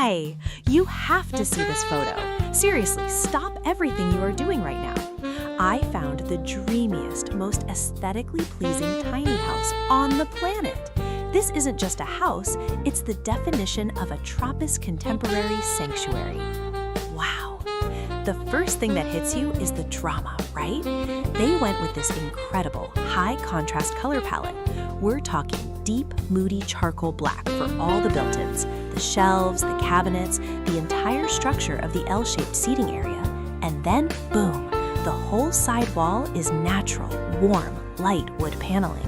Hi! You have to see this photo. Seriously, stop everything you are doing right now. I found the dreamiest, most aesthetically pleasing tiny house on the planet. This isn't just a house, it's the definition of a Tropis contemporary sanctuary. Wow! The first thing that hits you is the drama, right? They went with this incredible, high-contrast color palette. We're talking deep, moody charcoal black for all the built-ins, the shelves, the cabinets, the entire structure of the L-shaped seating area. And then, boom, the whole side wall is natural, warm, light wood paneling.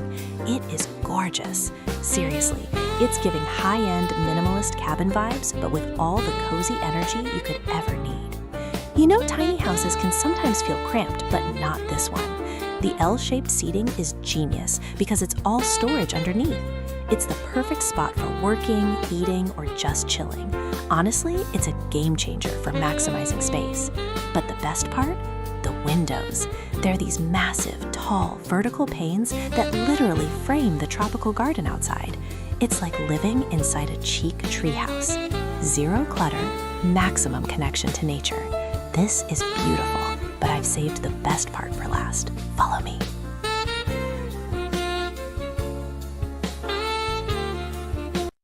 It is gorgeous. Seriously, it's giving high-end minimalist cabin vibes, but with all the cozy energy you could ever need. You know, tiny houses can sometimes feel cramped, but not this one. The L-shaped seating is genius because it's all storage underneath. It's the perfect spot for working, eating, or just chilling. Honestly, it's a game changer for maximizing space. But the best part? The windows. They're these massive, tall, vertical panes that literally frame the tropical garden outside. It's like living inside a chic treehouse. Zero clutter, maximum connection to nature. This is beautiful, but I've saved the best part for last. Follow me.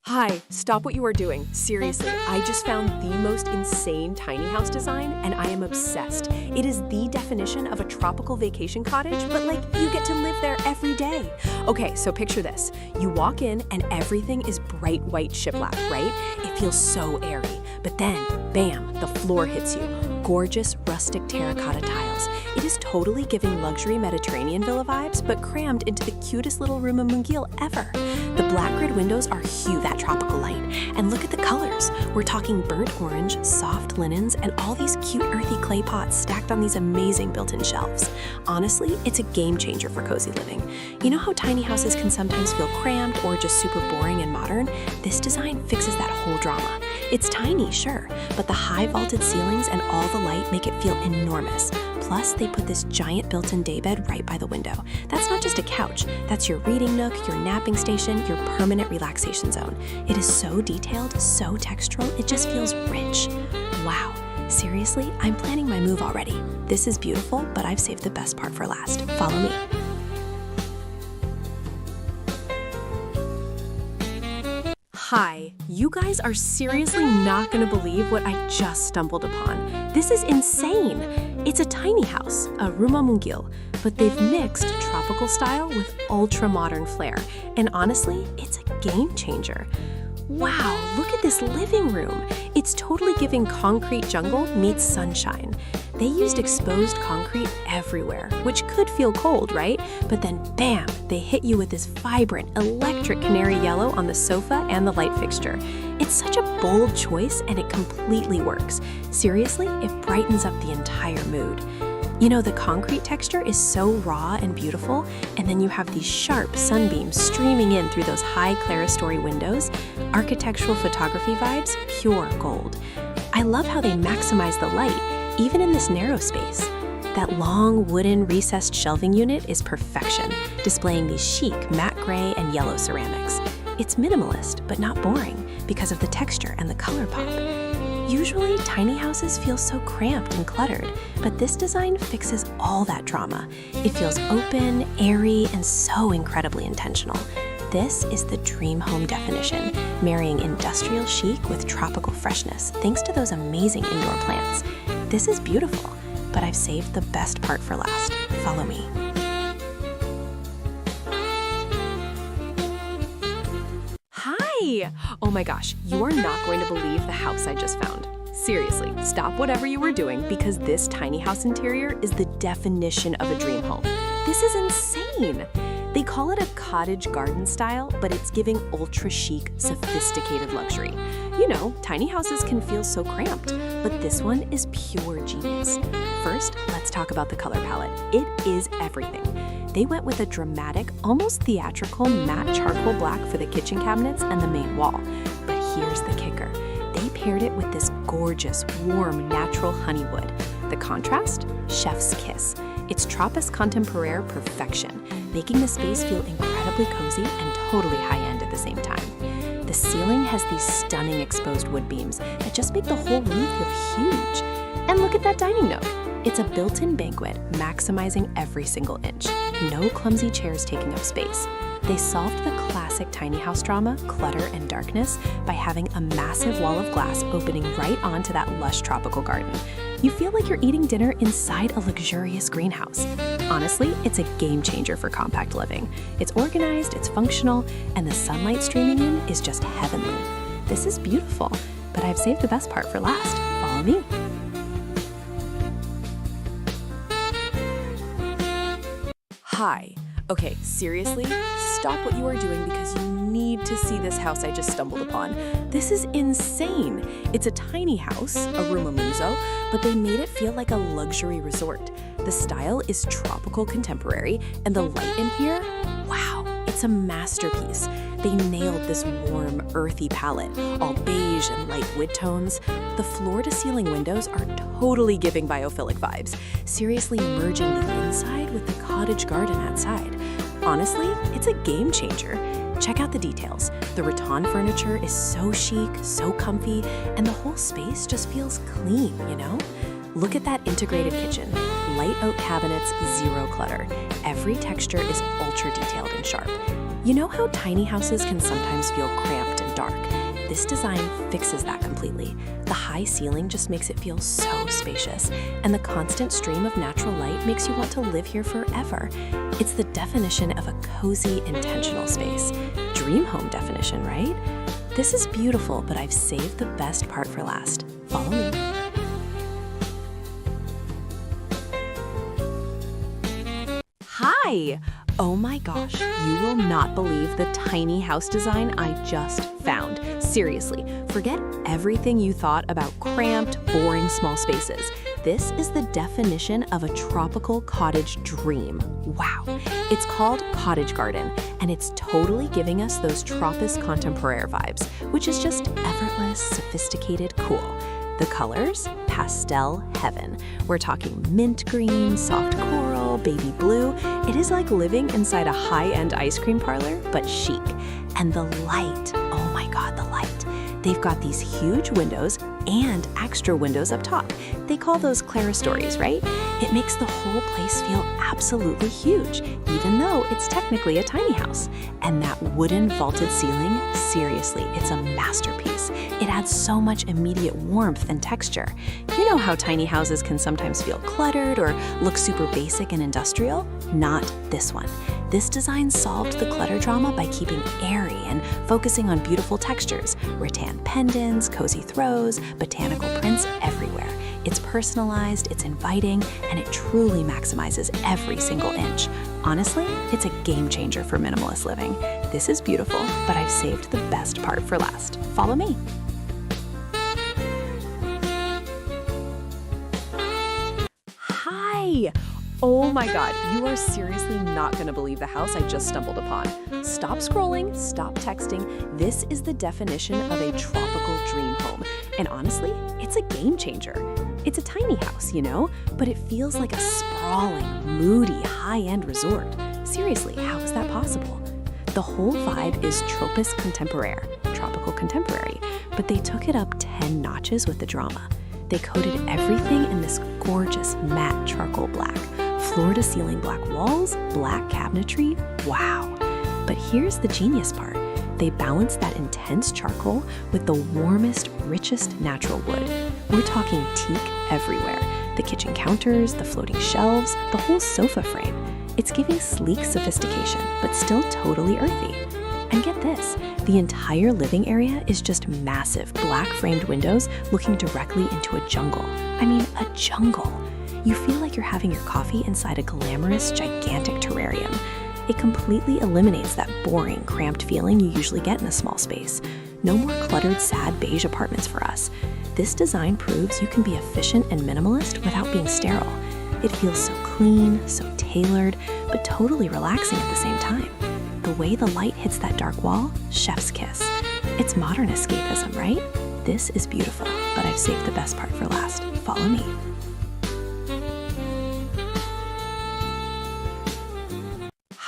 Hi, stop what you are doing. Seriously, I just found the most insane tiny house design and I am obsessed. It is the definition of a tropical vacation cottage, but like you get to live there every day. Okay, so picture this. You walk in and everything is bright white shiplap, right? It feels so airy. But then, bam, the floor hits you. Gorgeous rustic terracotta tiles. It is totally giving luxury Mediterranean villa vibes, but crammed into the cutest little room in Mungil ever. The black grid windows are hue that tropical light. And look at the colors. We're talking burnt orange, soft linens, and all these cute earthy clay pots stacked on these amazing built-in shelves. Honestly, it's a game changer for cozy living. You know how tiny houses can sometimes feel cramped or just super boring and modern? This design fixes that whole drama. It's tiny, sure, but the high vaulted ceilings and all the light make it feel enormous. Plus, they put this giant built-in daybed right by the window. That's not just a couch, that's your reading nook, your napping station, your permanent relaxation zone. It is so detailed, so textural, it just feels rich. Wow, seriously, I'm planning my move already. This is beautiful, but I've saved the best part for last. Follow me. Hi, you guys are seriously not gonna believe what I just stumbled upon. This is insane. It's a tiny house, a Rumah Mungil, but they've mixed tropical style with ultra-modern flair. And honestly, it's a game changer. Wow, look at this living room. It's totally giving concrete jungle meets sunshine. They used exposed concrete everywhere, which could feel cold, right? But then bam, they hit you with this vibrant, electric canary yellow on the sofa and the light fixture. It's such a bold choice and it completely works. Seriously, it brightens up the entire mood. You know, the concrete texture is so raw and beautiful, and then you have these sharp sunbeams streaming in through those high clerestory windows. Architectural photography vibes, pure gold. I love how they maximize the light, even in this narrow space. That long, wooden, recessed shelving unit is perfection, displaying these chic matte gray and yellow ceramics. It's minimalist, but not boring, because of the texture and the color pop. Usually, tiny houses feel so cramped and cluttered, but this design fixes all that drama. It feels open, airy, and so incredibly intentional. This is the dream home definition, marrying industrial chic with tropical freshness, thanks to those amazing indoor plants. This is beautiful, but I've saved the best part for last. Follow me. Hi! Oh my gosh, you are not going to believe the house I just found. Seriously, stop whatever you were doing because this tiny house interior is the definition of a dream home. This is insane! They call it a cottage garden style, but it's giving ultra chic, sophisticated luxury. You know, tiny houses can feel so cramped, but this one is pure genius. First, let's talk about the color palette. It is everything. They went with a dramatic, almost theatrical matte charcoal black for the kitchen cabinets and the main wall. But here's the kicker. They paired it with this gorgeous, warm, natural honeywood. The contrast? Chef's kiss. It's Tropis contemporaire perfection, making the space feel incredibly cozy and totally high-end at the same time. The ceiling has these stunning exposed wood beams that just make the whole room feel huge. And look at that dining nook. It's a built-in banquet, maximizing every single inch. No clumsy chairs taking up space. They solved the classic tiny house drama, clutter and darkness, by having a massive wall of glass opening right onto that lush tropical garden. You feel like you're eating dinner inside a luxurious greenhouse. Honestly, it's a game changer for compact living. It's organized, it's functional, and the sunlight streaming in is just heavenly. This is beautiful, but I've saved the best part for last. Follow me. Hi. Okay, seriously, stop what you are doing because you need to see this house I just stumbled upon. This is insane. It's a tiny house, a room muzzo, but they made it feel like a luxury resort. The style is tropical contemporary, and the light in here, wow, it's a masterpiece. They nailed this warm, earthy palette, all beige and light wood tones. The floor-to-ceiling windows are totally giving biophilic vibes, seriously merging the inside with the cottage garden outside. Honestly, it's a game changer. Check out the details. The rattan furniture is so chic, so comfy, and the whole space just feels clean, you know? Look at that integrated kitchen. Light oak cabinets, zero clutter. Every texture is ultra detailed and sharp. You know how tiny houses can sometimes feel cramped and dark? This design fixes that completely. The high ceiling just makes it feel so spacious, and the constant stream of natural light makes you want to live here forever. It's the definition of a cozy, intentional space. Dream home definition, right? This is beautiful, but I've saved the best part for last. Follow me. Hi! Oh my gosh, you will not believe the tiny house design I just found. Seriously, forget everything you thought about cramped, boring small spaces. This is the definition of a tropical cottage dream. Wow. It's called Cottage Garden, and it's totally giving us those Tropis contemporaire vibes, which is just effortless, sophisticated, cool. The colors? Pastel heaven. We're talking mint green, soft coral, baby blue. It is like living inside a high-end ice cream parlor, but chic. And the light, oh my God, the light. They've got these huge windows and extra windows up top. They call those clerestories, right? It makes the whole place feel absolutely huge, even though it's technically a tiny house. And that wooden vaulted ceiling, seriously, it's a masterpiece. It adds so much immediate warmth and texture. You know how tiny houses can sometimes feel cluttered or look super basic and industrial? Not this one. This design solved the clutter drama by keeping airy and focusing on beautiful textures, rattan pendants, cozy throws, botanical prints everywhere. It's personalized, it's inviting, and it truly maximizes every single inch. Honestly, it's a game changer for minimalist living. This is beautiful, but I've saved the best part for last. Follow me. Hi! Oh my God, you are seriously not gonna believe the house I just stumbled upon. Stop scrolling, stop texting. This is the definition of a tropical dream home. And honestly, it's a game changer. It's a tiny house, you know, but it feels like a sprawling, moody, high-end resort. Seriously, how is that possible? The whole vibe is Tropis contemporaire, tropical contemporary, but they took it up 10 notches with the drama. They coated everything in this gorgeous matte charcoal black. Floor-to-ceiling black walls, black cabinetry, wow. But here's the genius part. They balance that intense charcoal with the warmest, richest natural wood. We're talking teak everywhere. The kitchen counters, the floating shelves, the whole sofa frame. It's giving sleek sophistication, but still totally earthy. And get this, the entire living area is just massive black framed windows looking directly into a jungle. I mean, a jungle. You feel like you're having your coffee inside a glamorous, gigantic terrarium. It completely eliminates that boring, cramped feeling you usually get in a small space. No more cluttered, sad beige apartments for us. This design proves you can be efficient and minimalist without being sterile. It feels so clean, so tailored, but totally relaxing at the same time. The way the light hits that dark wall, chef's kiss. It's modern escapism, right? This is beautiful, but I've saved the best part for last. Follow me.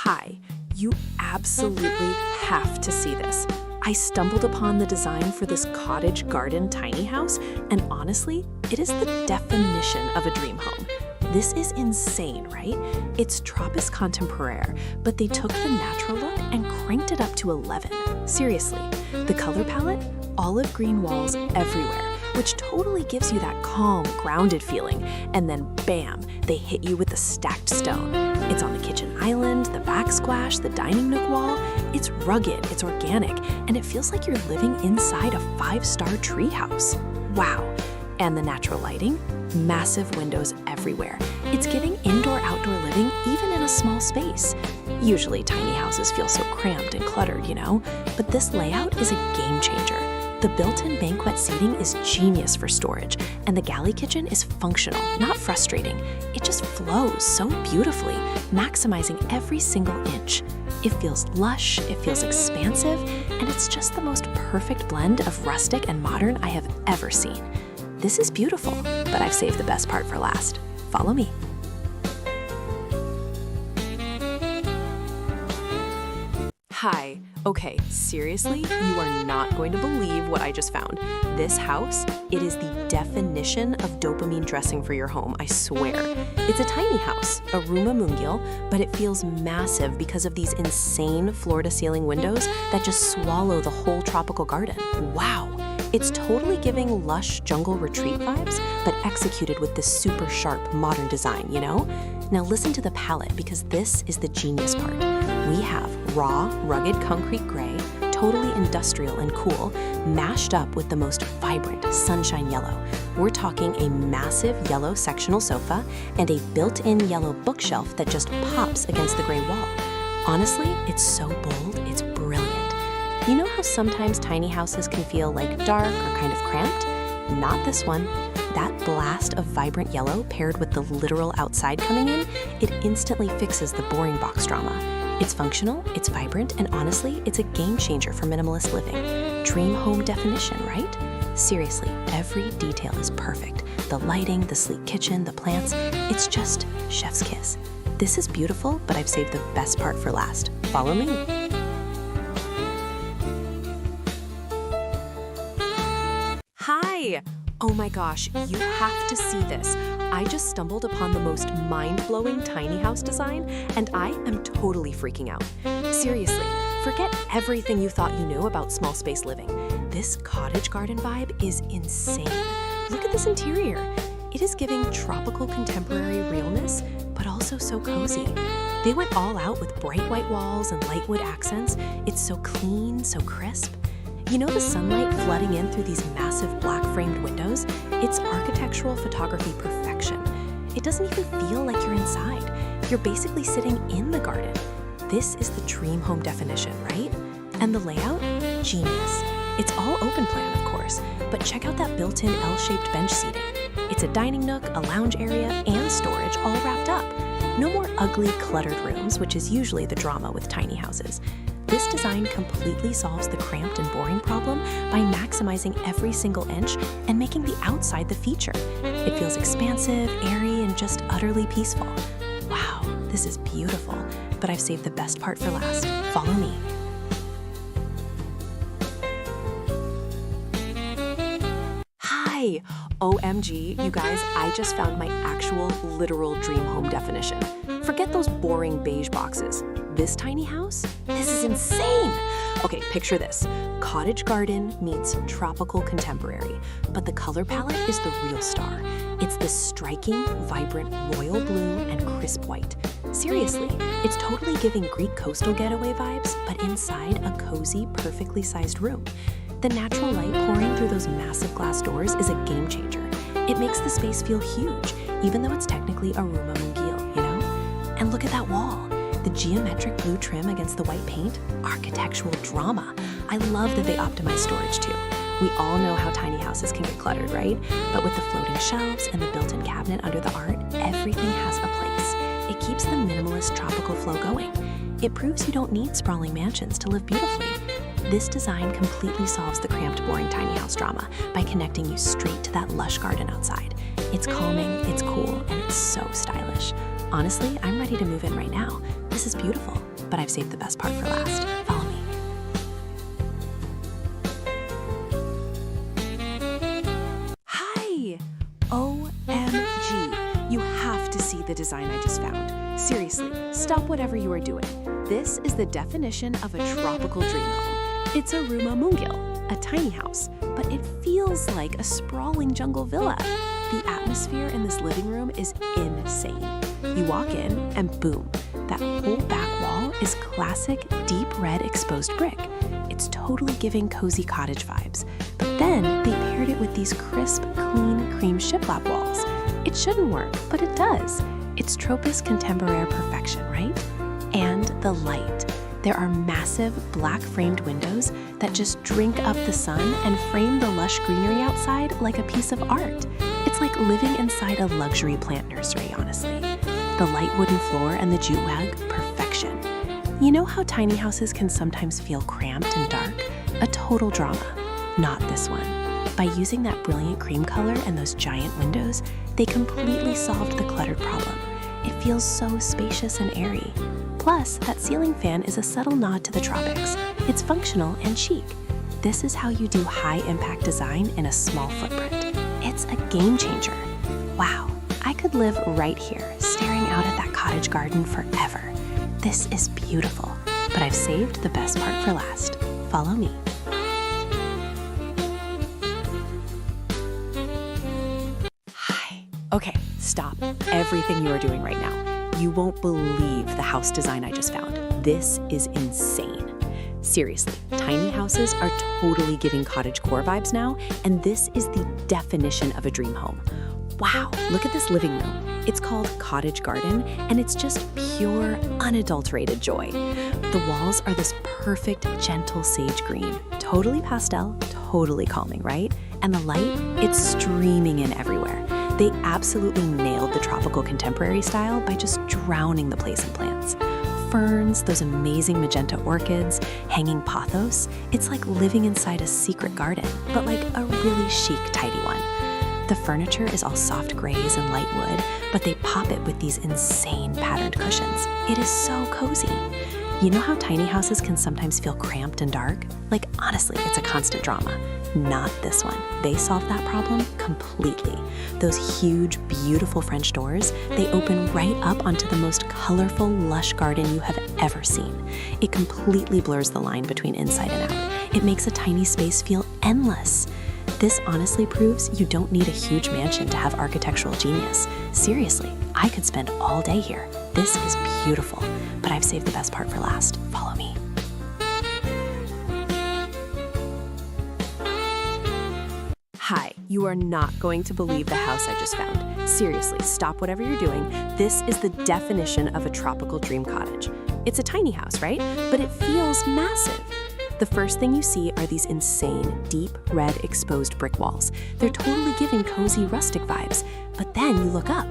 Hi, you absolutely have to see this. I stumbled upon the design for this cottage garden tiny house, and honestly, it is the definition of a dream home. This is insane, right? It's Tropis contemporaire, but they took the natural look and cranked it up to 11. Seriously, the color palette? Olive green walls everywhere, which totally gives you that calm, grounded feeling. And then bam, they hit you with the stacked stone. It's on the kitchen island, the backsplash, the dining nook wall. It's rugged, it's organic, and it feels like you're living inside a 5-star treehouse. Wow. And the natural lighting? Massive windows everywhere. It's giving indoor-outdoor living even in a small space. Usually tiny houses feel so cramped and cluttered, you know? But this layout is a game changer. The built-in banquet seating is genius for storage, and the galley kitchen is functional, not frustrating. It just flows so beautifully, maximizing every single inch. It feels lush, it feels expansive, and it's just the most perfect blend of rustic and modern I have ever seen. This is beautiful, but I've saved the best part for last. Follow me. Hi. Okay, seriously, you are not going to believe what I just found. This house, it is the definition of dopamine dressing for your home, I swear. It's a tiny house, a rumah munggil, but it feels massive because of these insane floor-to-ceiling windows that just swallow the whole tropical garden. Wow! It's totally giving lush jungle retreat vibes, but executed with this super sharp modern design, you know? Now listen to the palette, because this is the genius part. We have raw, rugged concrete gray, totally industrial and cool, mashed up with the most vibrant sunshine yellow. We're talking a massive yellow sectional sofa and a built-in yellow bookshelf that just pops against the gray wall. Honestly, it's so bold, it's brilliant. You know how sometimes tiny houses can feel like dark or kind of cramped? Not this one. That blast of vibrant yellow paired with the literal outside coming in, it instantly fixes the boring box drama. It's functional, it's vibrant, and honestly, it's a game changer for minimalist living. Dream home definition, right? Seriously, every detail is perfect. The lighting, the sleek kitchen, the plants, it's just chef's kiss. This is beautiful, but I've saved the best part for last. Follow me. Hi! Oh my gosh, you have to see this. I just stumbled upon the most mind-blowing tiny house design, and I am totally freaking out. Seriously, forget everything you thought you knew about small space living. This cottage garden vibe is insane. Look at this interior. It is giving tropical contemporary realness, but also so cozy. They went all out with bright white walls and light wood accents. It's so clean, so crisp. You know the sunlight flooding in through these massive black-framed windows? It's architectural photography perfection. It doesn't even feel like you're inside. You're basically sitting in the garden. This is the dream home definition, right? And the layout? Genius. It's all open plan, of course, but check out that built-in L-shaped bench seating. It's a dining nook, a lounge area, and storage all wrapped up. No more ugly, cluttered rooms, which is usually the drama with tiny houses. This design completely solves the cramped and boring problem by maximizing every single inch and making the outside the feature. It feels expansive, airy, and just utterly peaceful. Wow, this is beautiful, but I've saved the best part for last. Follow me. Hi! OMG, you guys, I just found my actual literal dream home definition. Forget those boring beige boxes. This tiny house? This is insane! Okay, picture this. Cottage garden meets tropical contemporary, but the color palette is the real star. It's this striking, vibrant royal blue and crisp white. Seriously, it's totally giving Greek coastal getaway vibes, but inside a cozy, perfectly sized room. The natural light pouring through those massive glass doors is a game changer. It makes the space feel huge, even though it's technically a rumah munggil, you know? And look at that wall. The geometric blue trim against the white paint, architectural drama. I love that they optimize storage too. We all know how tiny houses can get cluttered, right? But with the floating shelves and the built-in cabinet under the art, everything has a place. It keeps the minimalist tropical flow going. It proves you don't need sprawling mansions to live beautifully. This design completely solves the cramped, boring tiny house drama by connecting you straight to that lush garden outside. It's calming, it's cool, and it's so stylish. Honestly, I'm ready to move in right now. This is beautiful, but I've saved the best part for last. Follow me. OMG, you have to see the design I just found. Seriously, stop whatever you are doing. This is the definition of a tropical dream home. It's a Rumah Mungil, a tiny house, but it feels like a sprawling jungle villa. The atmosphere in this living room is insane. You walk in and boom, that whole back wall is classic deep red exposed brick. It's totally giving cozy cottage vibes. But then they paired it with these crisp, clean cream shiplap walls. It shouldn't work, but it does. It's Tropis contemporary perfection, right? And the light. There are massive black framed windows that just drink up the sun and frame the lush greenery outside like a piece of art. It's like living inside a luxury plant nursery, honestly. The light wooden floor and the jute wag, perfection. You know how tiny houses can sometimes feel cramped and dark? A total drama. Not this one. By using that brilliant cream color and those giant windows, they completely solved the cluttered problem. It feels so spacious and airy. Plus, that ceiling fan is a subtle nod to the tropics. It's functional and chic. This is how you do high-impact design in a small footprint. It's a game changer. Wow, I could live right here, staring out at that cottage garden forever. This is beautiful, but I've saved the best part for last. Follow me. Hi. Okay, stop everything you are doing right now. You won't believe the house design I just found. This is insane. Seriously, tiny houses are totally giving cottagecore vibes now, and this is the definition of a dream home. Wow, look at this living room. It's called Cottage Garden, and it's just pure, unadulterated joy. The walls are this perfect, gentle sage green. Totally pastel, totally calming, right? And the light, it's streaming in everywhere. They absolutely nailed the tropical contemporary style by just drowning the place in plants. Ferns, those amazing magenta orchids, hanging pothos. It's like living inside a secret garden, but like a really chic, tidy one. The furniture is all soft grays and light wood, but they pop it with these insane patterned cushions. It is so cozy. You know how tiny houses can sometimes feel cramped and dark? Like, honestly, it's a constant drama. Not this one. They solved that problem completely. Those huge, beautiful French doors, they open right up onto the most colorful, lush garden you have ever seen. It completely blurs the line between inside and out. It makes a tiny space feel endless. This honestly proves you don't need a huge mansion to have architectural genius. Seriously, I could spend all day here. This is beautiful, but I've saved the best part for last. Follow me. Hi, you are not going to believe the house I just found. Seriously, stop whatever you're doing. This is the definition of a tropical dream cottage. It's a tiny house, right? But it feels massive. The first thing you see are these insane, deep red exposed brick walls. They're totally giving cozy rustic vibes. But then you look up.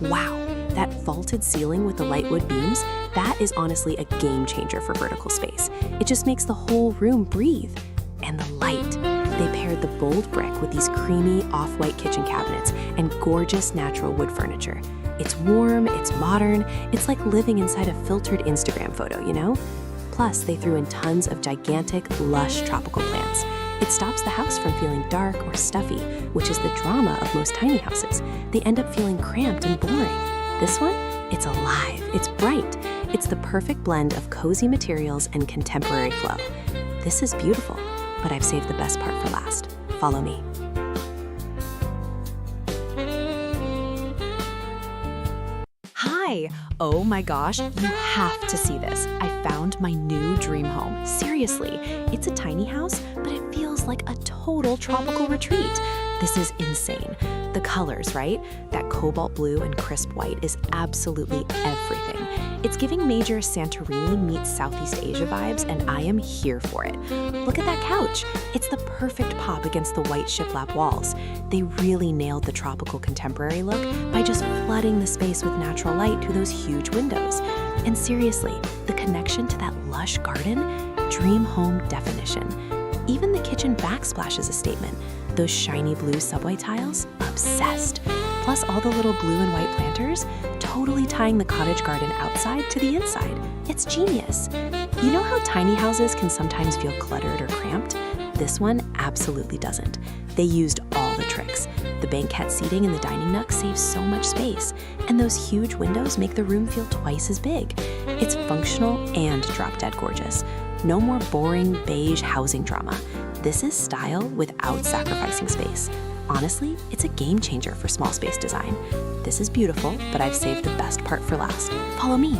Wow, that vaulted ceiling with the light wood beams, that is honestly a game changer for vertical space. It just makes the whole room breathe. And the light. They paired the bold brick with these creamy off-white kitchen cabinets and gorgeous natural wood furniture. It's warm, it's modern, it's like living inside a filtered Instagram photo, you know? Plus, they threw in tons of gigantic, lush tropical plants. It stops the house from feeling dark or stuffy, which is the drama of most tiny houses. They end up feeling cramped and boring. This one? It's alive, it's bright. It's the perfect blend of cozy materials and contemporary flow. This is beautiful, but I've saved the best part for last. Follow me. Hi! Oh my gosh, you have to see this. I found my new dream home. Seriously, it's a tiny house, but it feels like a total tropical retreat. This is insane. The colors, right? That cobalt blue and crisp white is absolutely everything. It's giving major Santorini meets Southeast Asia vibes, and I am here for it. Look at that couch. It's the perfect pop against the white shiplap walls. They really nailed the tropical contemporary look by just flooding the space with natural light through those huge windows. And seriously, the connection to that lush garden, dream home definition. Even the kitchen backsplash is a statement. Those shiny blue subway tiles, obsessed. Plus all the little blue and white planters, totally tying the cottage garden outside to the inside. It's genius. You know how tiny houses can sometimes feel cluttered or cramped? This one absolutely doesn't. They used all all the tricks. The banquette seating in the dining nook saves so much space, and those huge windows make the room feel twice as big. It's functional and drop-dead gorgeous. No more boring beige housing drama. This is style without sacrificing space. Honestly, it's a game changer for small space design. This is beautiful, but I've saved the best part for last. Follow me.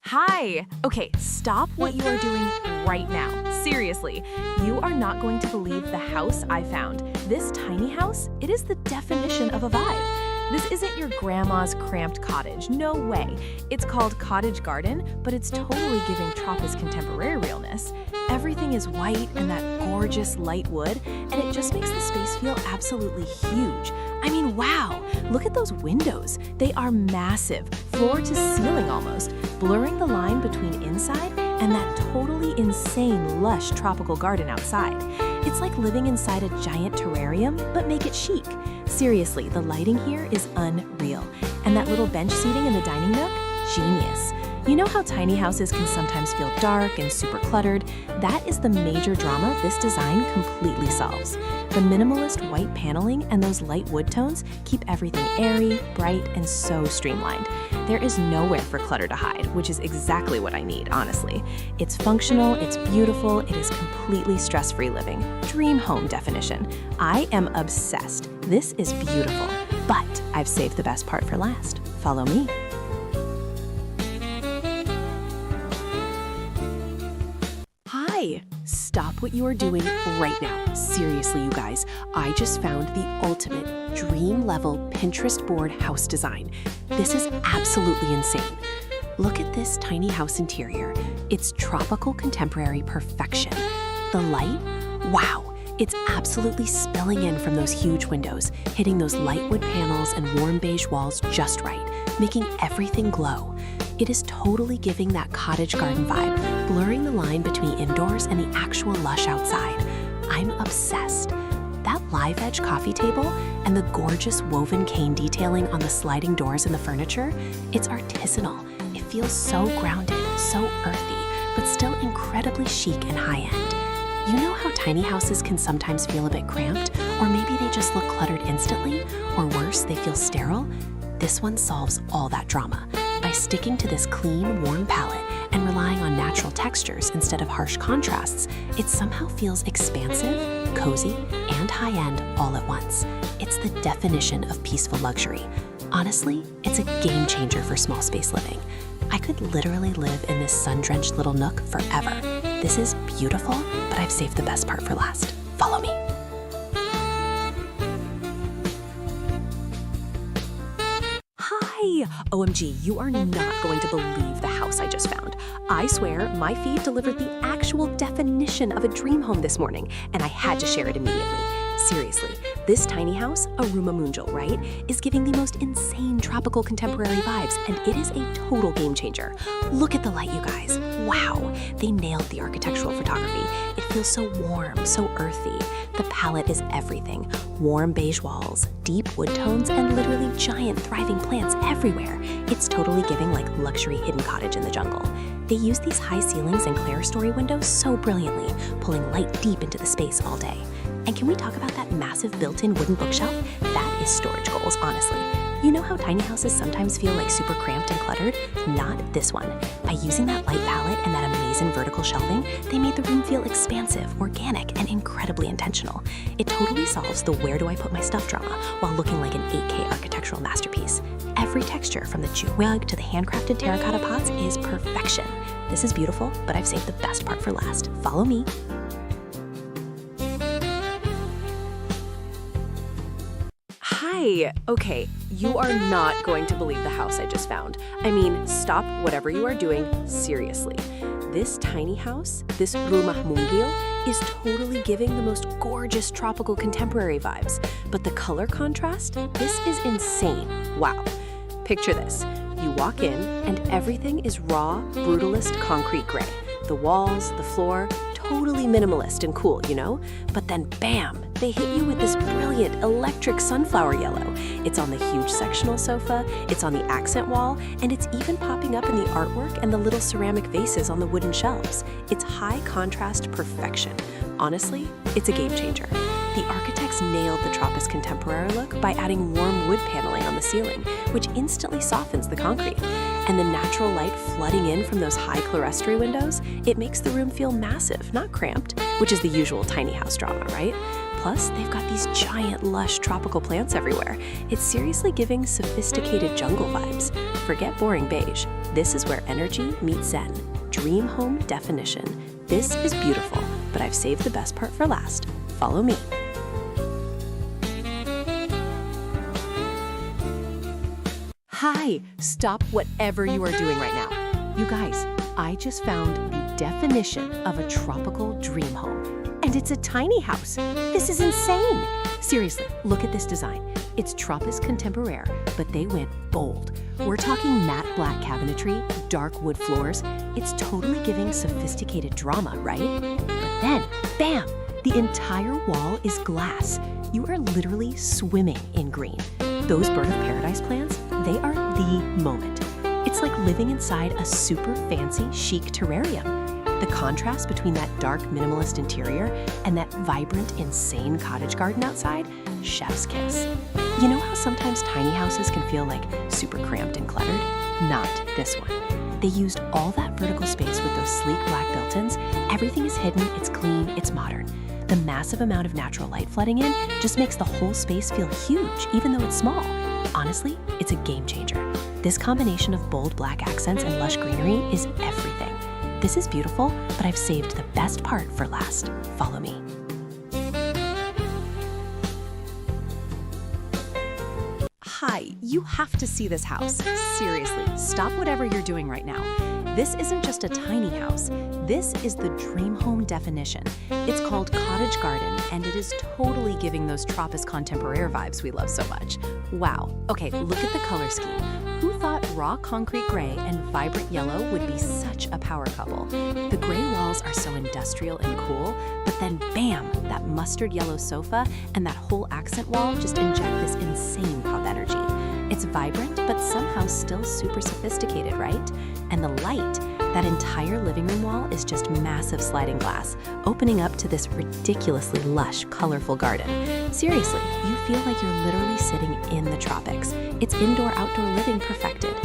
Hi! Okay, stop what you are doing right now. Seriously, you are not going to believe the house I found. This tiny house, it is the definition of a vibe. This isn't your grandma's cramped cottage, no way. It's called Cottage Garden, but it's totally giving Tropica's contemporary realness. Everything is white and that gorgeous light wood, and it just makes the space feel absolutely huge. I mean, wow, look at those windows. They are massive, floor to ceiling almost, blurring the line between inside and that totally insane lush tropical garden outside. It's like living inside a giant terrarium, but make it chic. Seriously, the lighting here is unreal. And that little bench seating in the dining nook? Genius. You know how tiny houses can sometimes feel dark and super cluttered? That is the major drama this design completely solves. The minimalist white paneling and those light wood tones keep everything airy, bright, and so streamlined. There is nowhere for clutter to hide, which is exactly what I need, honestly. It's functional, it's beautiful, it is completely stress-free living. Dream home definition. I am obsessed. This is beautiful, but I've saved the best part for last. Follow me. Hi! Stop what you are doing right now. Seriously, you guys, I just found the ultimate dream-level Pinterest board house design. This is absolutely insane. Look at this tiny house interior. It's tropical contemporary perfection. The light? Wow! It's absolutely spilling in from those huge windows, hitting those light wood panels and warm beige walls just right, making everything glow. It is totally giving that cottage garden vibe, blurring the line between indoors and the actual lush outside. I'm obsessed. That live edge coffee table and the gorgeous woven cane detailing on the sliding doors and the furniture, it's artisanal. It feels so grounded, so earthy, but still incredibly chic and high-end. You know how tiny houses can sometimes feel a bit cramped, or maybe they just look cluttered instantly, or worse, they feel sterile? This one solves all that drama. By sticking to this clean, warm palette and relying on natural textures instead of harsh contrasts, it somehow feels expansive, cozy, and high-end all at once. It's the definition of peaceful luxury. Honestly, it's a game changer for small space living. I could literally live in this sun-drenched little nook forever. This is beautiful, but I've saved the best part for last. Follow me. Hi! OMG, you are not going to believe the house I just found. I swear, my feed delivered the actual definition of a dream home this morning, and I had to share it immediately. Seriously, this tiny house, a Mungial, right, is giving the most insane tropical contemporary vibes, and it is a total game changer. Look at the light, you guys. Wow, they nailed the architectural photography. It feels so warm, so earthy. The palette is everything. Warm beige walls, deep wood tones, and literally giant thriving plants everywhere. It's totally giving like luxury hidden cottage in the jungle. They use these high ceilings and clerestory windows so brilliantly, pulling light deep into the space all day. And can we talk about that massive built-in wooden bookshelf? That is storage goals, honestly. You know how tiny houses sometimes feel like super cramped and cluttered? Not this one. By using that light palette and that amazing vertical shelving, they made the room feel expansive, organic, and incredibly intentional. It totally solves the where do I put my stuff drama while looking like an 8K architectural masterpiece. Every texture, from the jute rug to the handcrafted terracotta pots, is perfection. This is beautiful, but I've saved the best part for last. Follow me. Hi! Okay, you are not going to believe the house I just found. I mean, stop whatever you are doing, seriously. This tiny house, this rumah mungial, is totally giving the most gorgeous tropical contemporary vibes. But the color contrast, this is insane. Wow. Picture this. You walk in and everything is raw, brutalist concrete gray. The walls, the floor, totally minimalist and cool, you know? But then bam, they hit you with this brilliant electric sunflower yellow. It's on the huge sectional sofa, it's on the accent wall, and it's even popping up in the artwork and the little ceramic vases on the wooden shelves. It's high contrast perfection. Honestly, it's a game changer. The architects nailed the Tropis contemporary look by adding warm wood paneling on the ceiling, which instantly softens the concrete. And the natural light flooding in from those high clerestory windows, it makes the room feel massive, not cramped, which is the usual tiny house drama, right? Plus, they've got these giant, lush tropical plants everywhere. It's seriously giving sophisticated jungle vibes. Forget boring beige. This is where energy meets zen. Dream home definition. This is beautiful, but I've saved the best part for last. Follow me. Hi, stop whatever you are doing right now. You guys, I just found the definition of a tropical dream home. And it's a tiny house. This is insane. Seriously, look at this design. It's Tropis contemporary, but they went bold. We're talking matte black cabinetry, dark wood floors. It's totally giving sophisticated drama, right? But then, bam, the entire wall is glass. You are literally swimming in green. Those bird of paradise plants, they are the moment. It's like living inside a super fancy, chic terrarium. The contrast between that dark, minimalist interior and that vibrant, insane cottage garden outside, chef's kiss. You know how sometimes tiny houses can feel like super cramped and cluttered? Not this one. They used all that vertical space with those sleek black built-ins. Everything is hidden, it's clean, it's modern. The massive amount of natural light flooding in just makes the whole space feel huge, even though it's small. Honestly, it's a game changer. This combination of bold black accents and lush greenery is everything. This is beautiful, but I've saved the best part for last. Follow me. Hi, you have to see this house. Seriously, stop whatever you're doing right now. This isn't just a tiny house. This is the dream home definition. It's called Cottage Garden, and it is totally giving those Tropis contemporary vibes we love so much. Wow. Okay, look at the color scheme. Who thought raw concrete gray and vibrant yellow would be such a power couple? The gray walls are so industrial and cool, but then bam, that mustard yellow sofa and that whole accent wall just inject this insane pop energy. It's vibrant, but somehow still super sophisticated, right? And the light, that entire living room wall is just massive sliding glass, opening up to this ridiculously lush, colorful garden. Seriously, you feel like you're literally sitting in the tropics. It's indoor-outdoor living perfected.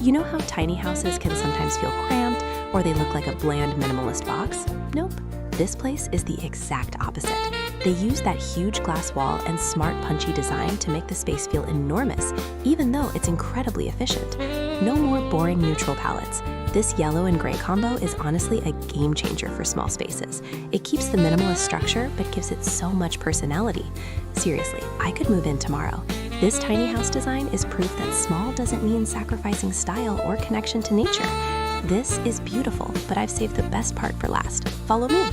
You know how tiny houses can sometimes feel cramped, or they look like a bland minimalist box? Nope. This place is the exact opposite. They use that huge glass wall and smart punchy design to make the space feel enormous, even though it's incredibly efficient. No more boring neutral palettes. This yellow and gray combo is honestly a game changer for small spaces. It keeps the minimalist structure, but gives it so much personality. Seriously, I could move in tomorrow. This tiny house design is proof that small doesn't mean sacrificing style or connection to nature. This is beautiful, but I've saved the best part for last. Follow me.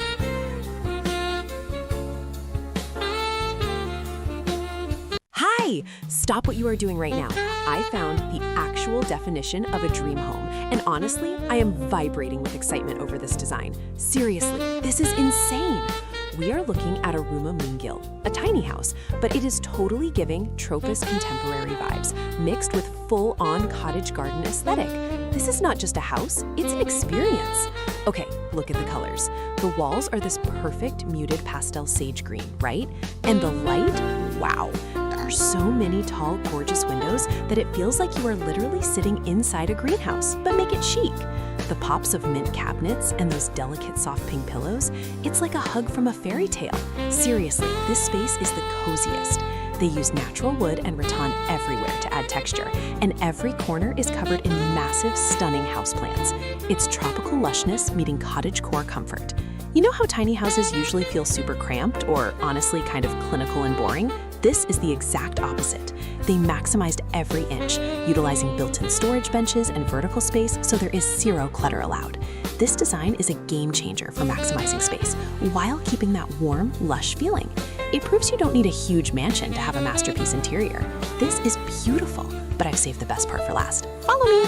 Hi! Stop what you are doing right now. I found the actual definition of a dream home, and honestly, I am vibrating with excitement over this design. Seriously, this is insane! We are looking at a Ruma Moongill, a tiny house, but it is totally giving Tropis contemporary vibes, mixed with full-on cottage garden aesthetic. This is not just a house, it's an experience. Okay, look at the colors. The walls are this perfect muted pastel sage green, right? And the light, wow. There are so many tall, gorgeous windows that it feels like you are literally sitting inside a greenhouse, but make it chic. The pops of mint cabinets and those delicate soft pink pillows, it's like a hug from a fairy tale. Seriously, this space is the coziest. They use natural wood and rattan everywhere to add texture, and every corner is covered in massive, stunning houseplants. It's tropical lushness meeting cottagecore comfort. You know how tiny houses usually feel super cramped or honestly kind of clinical and boring? This is the exact opposite. They maximized every inch, utilizing built-in storage benches and vertical space so there is zero clutter allowed. This design is a game changer for maximizing space while keeping that warm, lush feeling. It proves you don't need a huge mansion to have a masterpiece interior. This is beautiful, but I've saved the best part for last. Follow me!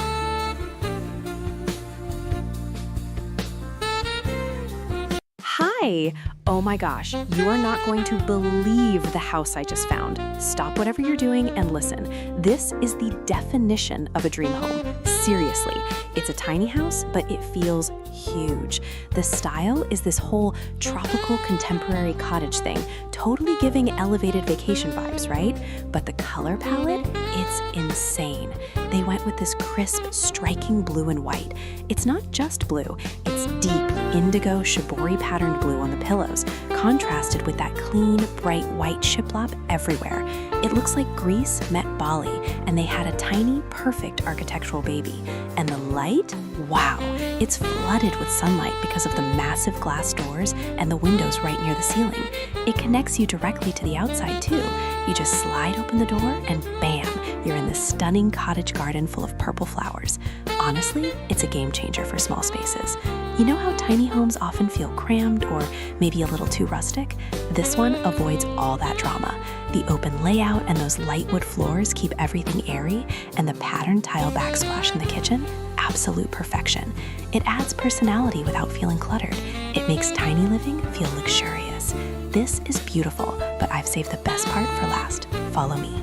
Hi, Hi! Oh my gosh, you are not going to believe the house I just found. Stop whatever you're doing and listen. This is the definition of a dream home. Seriously, it's a tiny house, but it feels huge. The style is this whole tropical contemporary cottage thing, totally giving elevated vacation vibes, right? But the color palette, it's insane. They went with this crisp, striking blue and white. It's not just blue, it's deep, indigo, shibori patterned blue on the pillows, contrasted with that clean, bright white shiplap everywhere. It looks like Greece met Bali, and they had a tiny, perfect architectural baby. And the light? Wow! It's flooded with sunlight because of the massive glass doors and the windows right near the ceiling. It connects you directly to the outside, too. You just slide open the door and bam! You're in this stunning cottage garden full of purple flowers. Honestly, it's a game changer for small spaces. You know how tiny homes often feel crammed or maybe a little too rustic? This one avoids all that drama. The open layout and those light wood floors keep everything airy, and the patterned tile backsplash in the kitchen, absolute perfection. It adds personality without feeling cluttered. It makes tiny living feel luxurious. This is beautiful, but I've saved the best part for last. Follow me.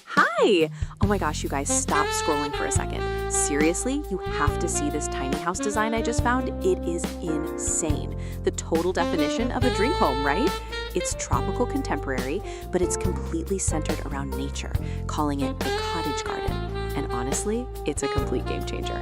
Hi! Oh my gosh, you guys, stop scrolling for a second. Seriously, you have to see this tiny house design I just found. It is insane. The total definition of a dream home, right? It's tropical contemporary, but it's completely centered around nature, calling it the Cottage Garden. And honestly, it's a complete game changer.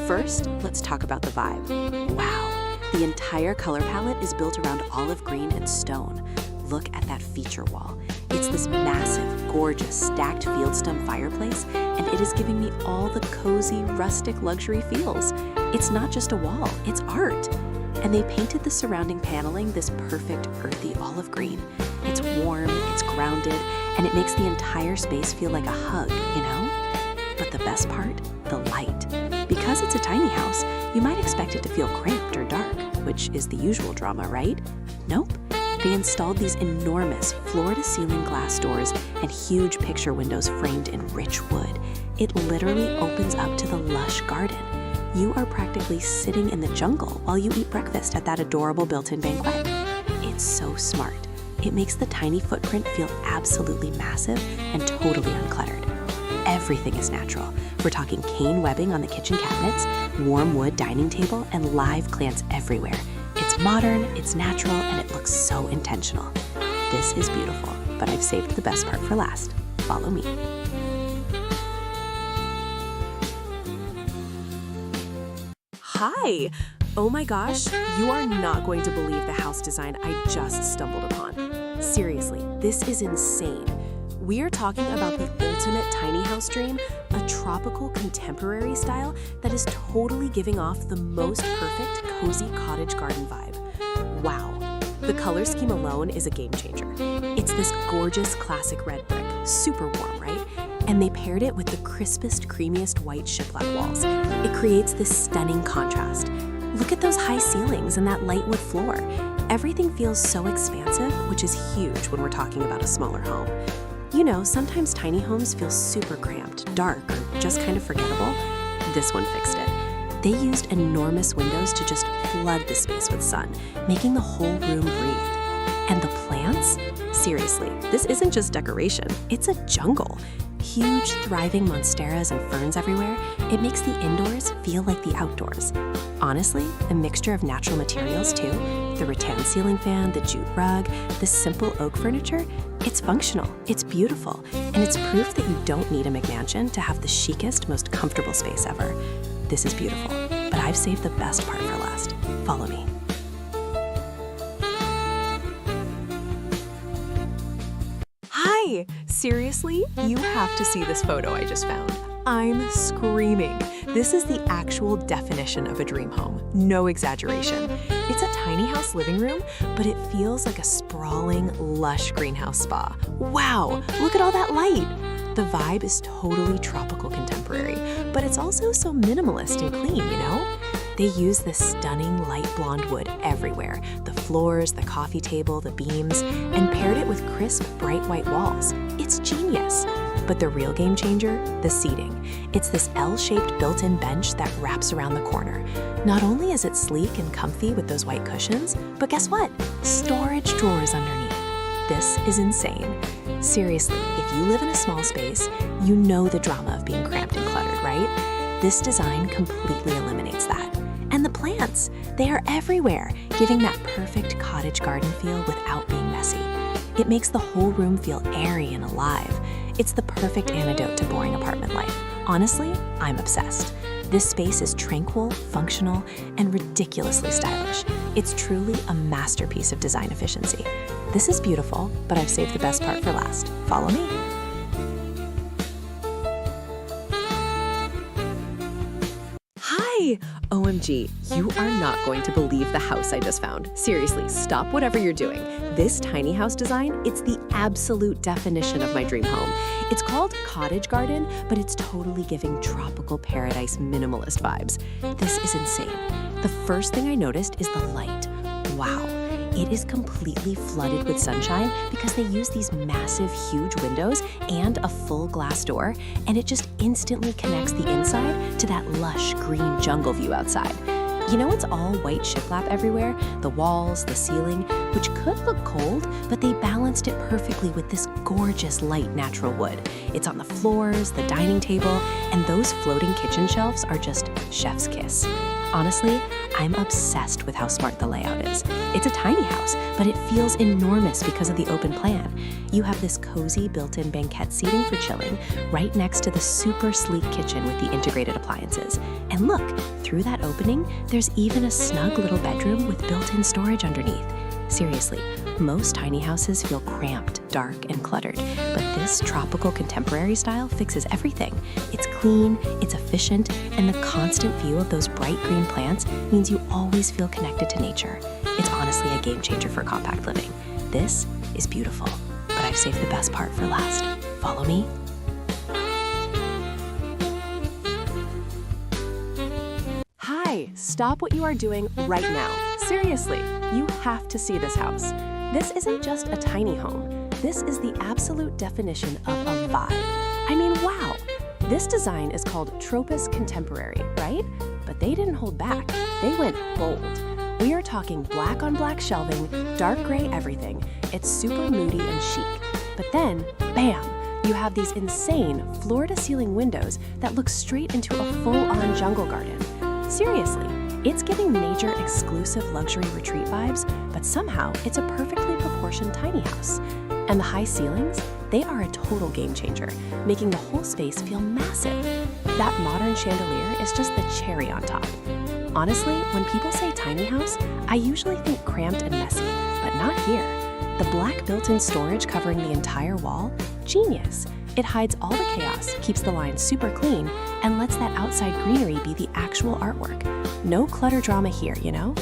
First, let's talk about the vibe. Wow! The entire color palette is built around olive green and stone. Look at that feature wall. It's this massive, gorgeous, stacked fieldstone fireplace, and it is giving me all the cozy, rustic luxury feels. It's not just a wall, it's art. And they painted the surrounding paneling this perfect, earthy olive green. It's warm, it's grounded, and it makes the entire space feel like a hug, you know? But the best part? The light. Because it's a tiny house, you might expect it to feel cramped or dark, which is the usual drama, right? Nope. They installed these enormous floor-to-ceiling glass doors and huge picture windows framed in rich wood. It literally opens up to the lush garden. You are practically sitting in the jungle while you eat breakfast at that adorable built-in banquet. It's so smart. It makes the tiny footprint feel absolutely massive and totally uncluttered. Everything is natural. We're talking cane webbing on the kitchen cabinets, warm wood dining table, and live plants everywhere. It's modern, it's natural, and it looks so intentional. This is beautiful, but I've saved the best part for last. Follow me. Hi! Oh my gosh, you are not going to believe the house design I just stumbled upon. Seriously, this is insane. We are talking about the ultimate tiny house dream, a tropical contemporary style that is totally giving off the most perfect cozy cottage garden vibe. Wow. The color scheme alone is a game changer. It's this gorgeous classic red brick, super warm, right? And they paired it with the crispest, creamiest white shiplap walls. It creates this stunning contrast. Look at those high ceilings and that light wood floor. Everything feels so expansive, which is huge when we're talking about a smaller home. You know, sometimes tiny homes feel super cramped, dark, or just kind of forgettable. This one fixed it. They used enormous windows to just flood the space with sun, making the whole room breathe. And the plants? Seriously, this isn't just decoration, it's a jungle. Huge, thriving monsteras and ferns everywhere, it makes the indoors feel like the outdoors. Honestly, the mixture of natural materials too, the rattan ceiling fan, the jute rug, the simple oak furniture, it's functional, it's beautiful, and it's proof that you don't need a McMansion to have the chicest, most comfortable space ever. This is beautiful, but I've saved the best part for last. Follow me. Hi! Seriously, you have to see this photo I just found. I'm screaming. This is the actual definition of a dream home, no exaggeration. It's a tiny house living room, but it feels like a sprawling, lush greenhouse spa. Wow, look at all that light. The vibe is totally tropical contemporary, but it's also so minimalist and clean, you know? They use this stunning light blonde wood everywhere, the floors, the coffee table, the beams, and paired it with crisp, bright white walls. It's genius. But the real game changer, the seating. It's this L-shaped built-in bench that wraps around the corner. Not only is it sleek and comfy with those white cushions, but guess what? Storage drawers underneath. This is insane. Seriously, if you live in a small space, you know the drama of being cramped and cluttered, right? This design completely eliminates that. And the plants, they are everywhere, giving that perfect cottage garden feel without being messy. It makes the whole room feel airy and alive. It's the perfect antidote to boring apartment life. Honestly, I'm obsessed. This space is tranquil, functional, and ridiculously stylish. It's truly a masterpiece of design efficiency. This is beautiful, but I've saved the best part for last. Follow me. Hi! OMG, you are not going to believe the house I just found. Seriously, stop whatever you're doing. This tiny house design, it's the absolute definition of my dream home. It's called Cottage Garden, but it's totally giving tropical paradise minimalist vibes. This is insane. The first thing I noticed is the light. Wow. It is completely flooded with sunshine because they use these massive, huge windows and a full glass door, and it just instantly connects the inside to that lush green jungle view outside. You know, it's all white shiplap everywhere, the walls, the ceiling, which could look cold, but they balanced it perfectly with this gorgeous light natural wood. It's on the floors, the dining table, and those floating kitchen shelves are just chef's kiss. Honestly, I'm obsessed with how smart the layout is. It's a tiny house, but it feels enormous because of the open plan. You have this cozy built-in banquette seating for chilling right next to the super sleek kitchen with the integrated appliances. And look, through that opening, there's even a snug little bedroom with built-in storage underneath. Seriously, most tiny houses feel cramped, dark, and cluttered, but this tropical contemporary style fixes everything. It's clean, it's efficient, and the constant view of those bright green plants means you always feel connected to nature. It's honestly a game changer for compact living. This is beautiful, but I've saved the best part for last. Follow me. Hi, stop what you are doing right now. Seriously, you have to see this house. This isn't just a tiny home. This is the absolute definition of a vibe. I mean, wow. This design is called Tropis Contemporary, right? But they didn't hold back. They went bold. We are talking black on black shelving, dark gray everything. It's super moody and chic. But then, bam, you have these insane floor-to-ceiling windows that look straight into a full-on jungle garden. Seriously, it's giving nature-exclusive luxury retreat vibes, but somehow it's a perfectly proportioned tiny house. And the high ceilings, they are a total game changer, making the whole space feel massive. That modern chandelier is just the cherry on top. Honestly, when people say tiny house, I usually think cramped and messy, but not here. The black built-in storage covering the entire wall, genius. It hides all the chaos, keeps the lines super clean, and lets that outside greenery be the actual artwork. No clutter drama here, you know?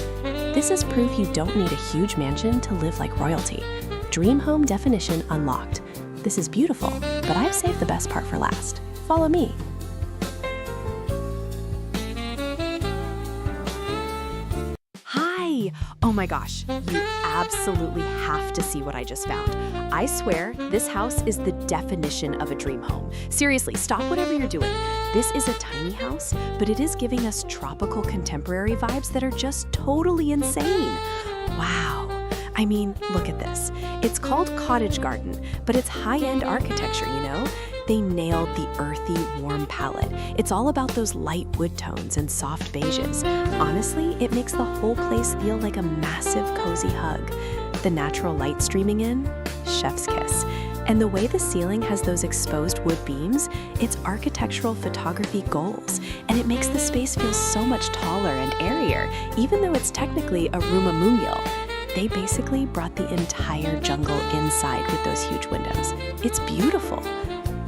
This is proof you don't need a huge mansion to live like royalty. Dream home definition unlocked. This is beautiful, but I've saved the best part for last. Follow me. Hi! Oh my gosh, you absolutely have to see what I just found. I swear, this house is the definition of a dream home. Seriously, stop whatever you're doing. This is a tiny house, but it is giving us tropical contemporary vibes that are just totally insane. Wow. I mean, look at this. It's called Cottage Garden, but it's high-end architecture, you know? They nailed the earthy, warm palette. It's all about those light wood tones and soft beiges. Honestly, it makes the whole place feel like a massive, cozy hug. The natural light streaming in, chef's kiss. And the way the ceiling has those exposed wood beams, it's architectural photography goals, and it makes the space feel so much taller and airier, even though it's technically a rumah mungil. They basically brought the entire jungle inside with those huge windows. It's beautiful.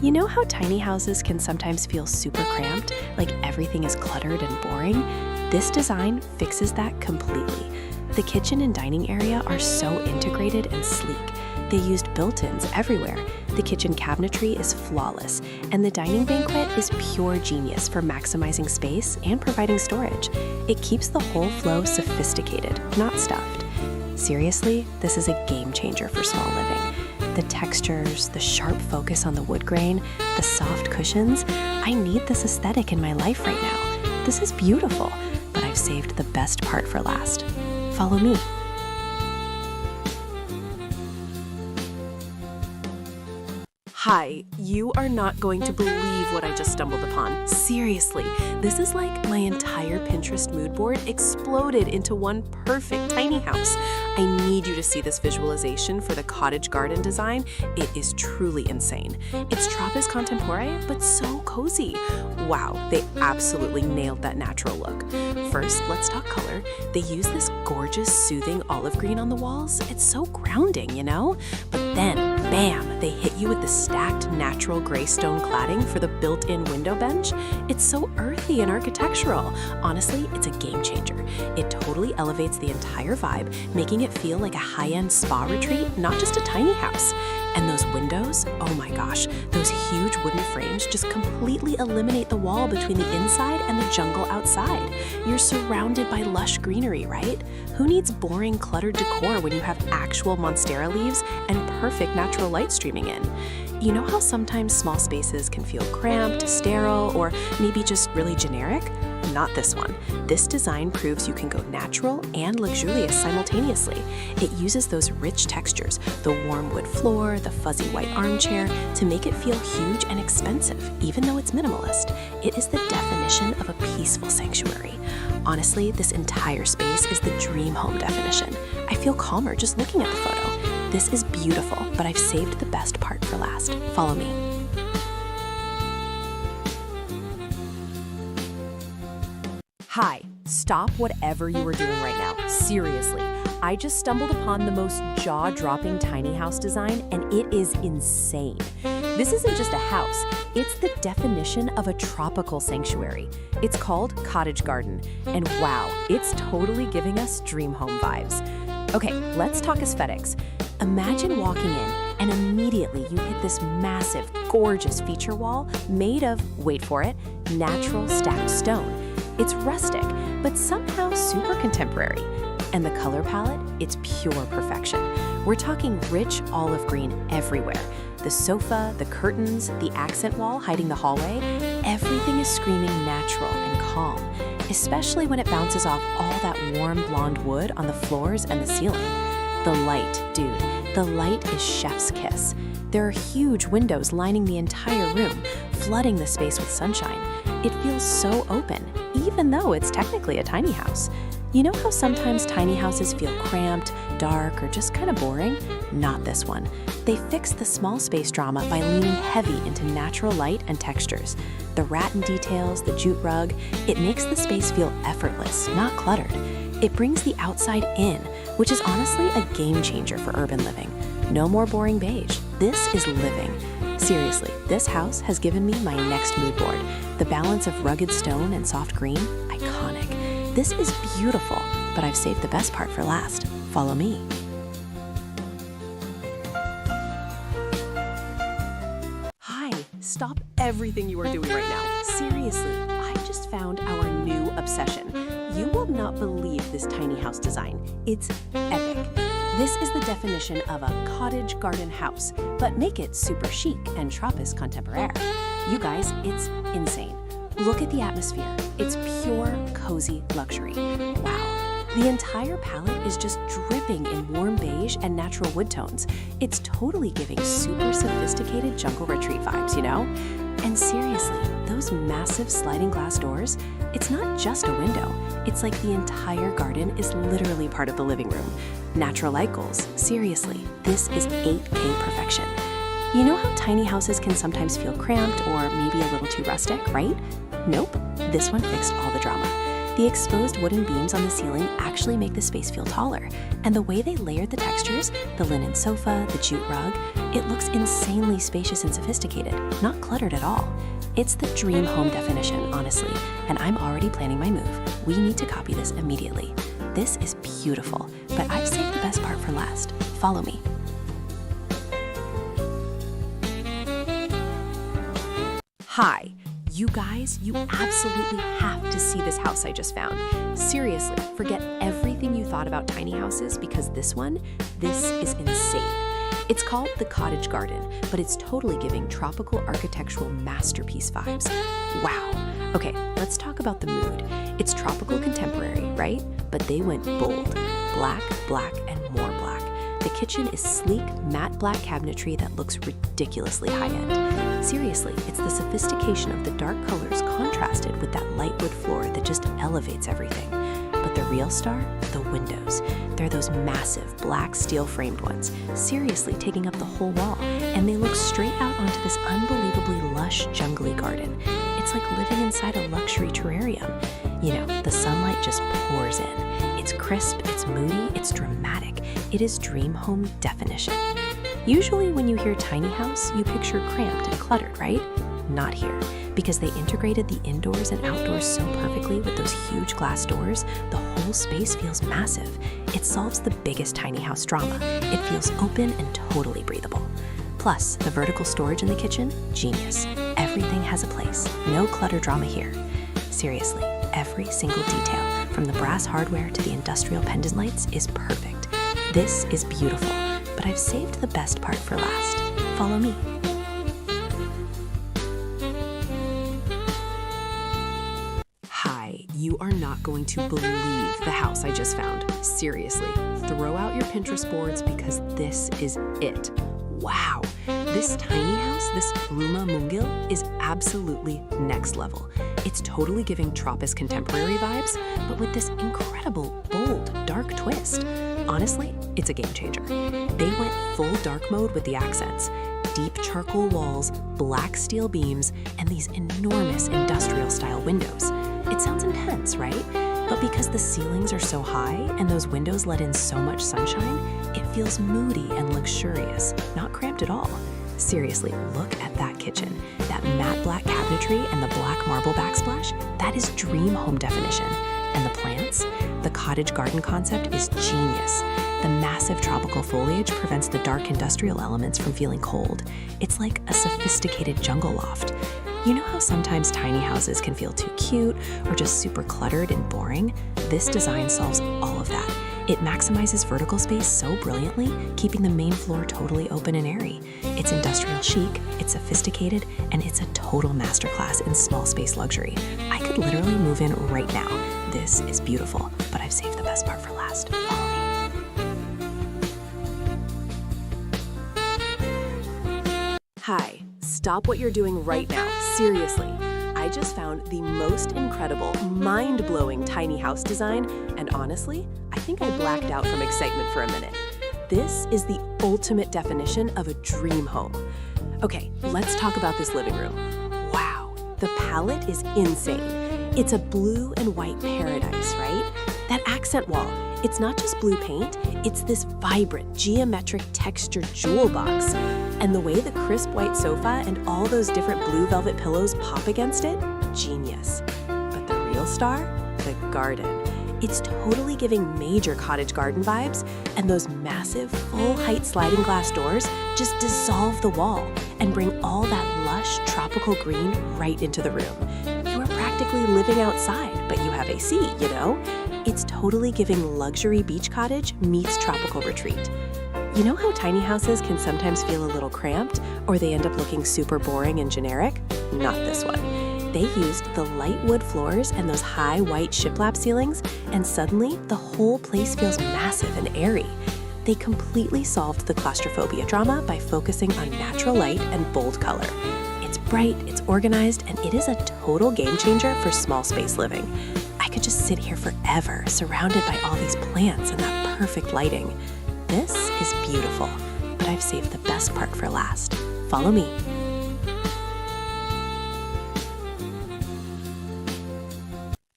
You know how tiny houses can sometimes feel super cramped, like everything is cluttered and boring? This design fixes that completely. The kitchen and dining area are so integrated and sleek. They used built-ins everywhere. The kitchen cabinetry is flawless, and the dining banquette is pure genius for maximizing space and providing storage. It keeps the whole flow sophisticated, not stuffed. Seriously, this is a game changer for small living. The textures, the sharp focus on the wood grain, the soft cushions. I need this aesthetic in my life right now. This is beautiful, but I've saved the best part for last. Follow me. Hi, you are not going to believe what I just stumbled upon. Seriously, this is like my entire Pinterest mood board exploded into one perfect tiny house. I need you to see this visualization for the cottage garden design. It is truly insane. It's Trappist contemporary, but so cozy. Wow, they absolutely nailed that natural look. First, let's talk color. They use this gorgeous, soothing olive green on the walls. It's so grounding, you know? But then, bam, they hit you with the stacked natural gray stone cladding for the built-in window bench. It's so earthy and architectural. Honestly, it's a game changer. It totally elevates the entire vibe, making it feel like a high-end spa retreat, not just a tiny house. And those windows, oh my gosh, those huge wooden frames just completely eliminate the wall between the inside and the jungle outside. You're surrounded by lush greenery, right? Who needs boring, cluttered decor when you have actual monstera leaves and perfect natural light streaming in? You know how sometimes small spaces can feel cramped, sterile, or maybe just really generic? Not this one. This design proves you can go natural and luxurious simultaneously. It uses those rich textures, the warm wood floor, the fuzzy white armchair, to make it feel huge and expensive, even though it's minimalist. It is the definition of a peaceful sanctuary. Honestly, this entire space is the dream home definition. I feel calmer just looking at the photo. This is beautiful, but I've saved the best part for last. Follow me. Hi, stop whatever you are doing right now. Seriously, I just stumbled upon the most jaw-dropping tiny house design, and it is insane. This isn't just a house, it's the definition of a tropical sanctuary. It's called Cottage Garden, and wow, it's totally giving us dream home vibes. Okay, let's talk aesthetics. Imagine walking in and immediately you hit this massive, gorgeous feature wall made of, wait for it, natural stacked stone. It's rustic, but somehow super contemporary. And the color palette, it's pure perfection. We're talking rich olive green everywhere. The sofa, the curtains, the accent wall hiding the hallway, everything is screaming natural and calm, especially when it bounces off all that warm blonde wood on the floors and the ceiling. The light, dude, the light is chef's kiss. There are huge windows lining the entire room, flooding the space with sunshine. It feels so open, even though it's technically a tiny house. You know how sometimes tiny houses feel cramped, dark, or just kind of boring? Not this one. They fix the small space drama by leaning heavy into natural light and textures. The rattan details, the jute rug, it makes the space feel effortless, not cluttered. It brings the outside in, which is honestly a game changer for urban living. No more boring beige. This is living. Seriously, this house has given me my next mood board. The balance of rugged stone and soft green, iconic. This is beautiful, but I've saved the best part for last. Follow me. Hi, stop everything you are doing right now. Seriously, I just found our new obsession. You will not believe this tiny house design. It's epic. This is the definition of a cottage garden house, but make it super chic and Trappist contemporary. You guys, it's insane. Look at the atmosphere. It's pure, cozy luxury. Wow. The entire palette is just dripping in warm beige and natural wood tones. It's totally giving super sophisticated jungle retreat vibes, you know? And seriously, those massive sliding glass doors, it's not just a window. It's like the entire garden is literally part of the living room. Natural light goals. Seriously, this is 8K perfection. You know how tiny houses can sometimes feel cramped or maybe a little too rustic, right? Nope, this one fixed all the drama. The exposed wooden beams on the ceiling actually make the space feel taller, and the way they layered the textures, the linen sofa, the jute rug, it looks insanely spacious and sophisticated, not cluttered at all. It's the dream home definition, honestly, and I'm already planning my move. We need to copy this immediately. This is beautiful, but I've saved the best part for last. Follow me. Hi. You guys, you absolutely have to see this house I just found. Seriously, forget everything you thought about tiny houses because this is insane. It's called the Cottage Garden, but it's totally giving tropical architectural masterpiece vibes. Wow. Okay, let's talk about the mood. It's tropical contemporary, right? But they went bold. Black, black, and more black. The kitchen is sleek, matte black cabinetry that looks ridiculously high-end. Seriously, it's the sophistication of the dark colors contrasted with that light wood floor that just elevates everything. But the real star? The windows. They're those massive black steel-framed ones, seriously taking up the whole wall, and they look straight out onto this unbelievably lush, jungly garden. It's like living inside a luxury terrarium. You know, the sunlight just pours in. It's crisp, it's moody, it's dramatic. It is dream home definition. Usually when you hear tiny house, you picture cramped and cluttered, right? Not here, because they integrated the indoors and outdoors so perfectly with those huge glass doors, the whole space feels massive. It solves the biggest tiny house drama. It feels open and totally breathable. Plus, the vertical storage in the kitchen, genius. Everything has a place. No clutter drama here. Seriously, every single detail, from the brass hardware to the industrial pendant lights, is perfect. This is beautiful, but I've saved the best part for last. Follow me. Hi, you are not going to believe the house I just found. Seriously, throw out your Pinterest boards because this is it. Wow, this tiny house, this rumah mungil, is absolutely next level. It's totally giving Tropis contemporary vibes, but with this incredible, bold, dark twist. Honestly, it's a game changer. They went full dark mode with the accents. Deep charcoal walls, black steel beams, and these enormous industrial-style windows. It sounds intense, right? But because the ceilings are so high and those windows let in so much sunshine, it feels moody and luxurious, not cramped at all. Seriously, look at that kitchen. That matte black cabinetry and the black marble backsplash, that is dream home definition. And the plants? The cottage garden concept is genius. The massive tropical foliage prevents the dark industrial elements from feeling cold. It's like a sophisticated jungle loft. You know how sometimes tiny houses can feel too cute or just super cluttered and boring? This design solves all of that. It maximizes vertical space so brilliantly, keeping the main floor totally open and airy. It's industrial chic, it's sophisticated, and it's a total masterclass in small space luxury. I could literally move in right now. This is beautiful, but I've saved the best part for last. Follow me. Hi, stop what you're doing right now, seriously. I just found the most incredible, mind-blowing tiny house design, and honestly, I think I blacked out from excitement for a minute. This is the ultimate definition of a dream home. Okay, let's talk about this living room. Wow, the palette is insane. It's a blue and white paradise, right? That accent wall, it's not just blue paint, it's this vibrant, geometric textured jewel box. And the way the crisp white sofa and all those different blue velvet pillows pop against it, genius. But the real star? The garden. It's totally giving major cottage garden vibes, and those massive, full-height sliding glass doors just dissolve the wall and bring all that lush, tropical green right into the room. You are practically living outside, but you have AC, you know? It's totally giving luxury beach cottage meets tropical retreat. You know how tiny houses can sometimes feel a little cramped, or they end up looking super boring and generic? Not this one. They used the light wood floors and those high white shiplap ceilings, and suddenly the whole place feels massive and airy. They completely solved the claustrophobia drama by focusing on natural light and bold color. It's bright, it's organized, and it is a total game changer for small space living. I could just sit here forever, surrounded by all these plants and that perfect lighting. This is beautiful, but I've saved the best part for last. Follow me.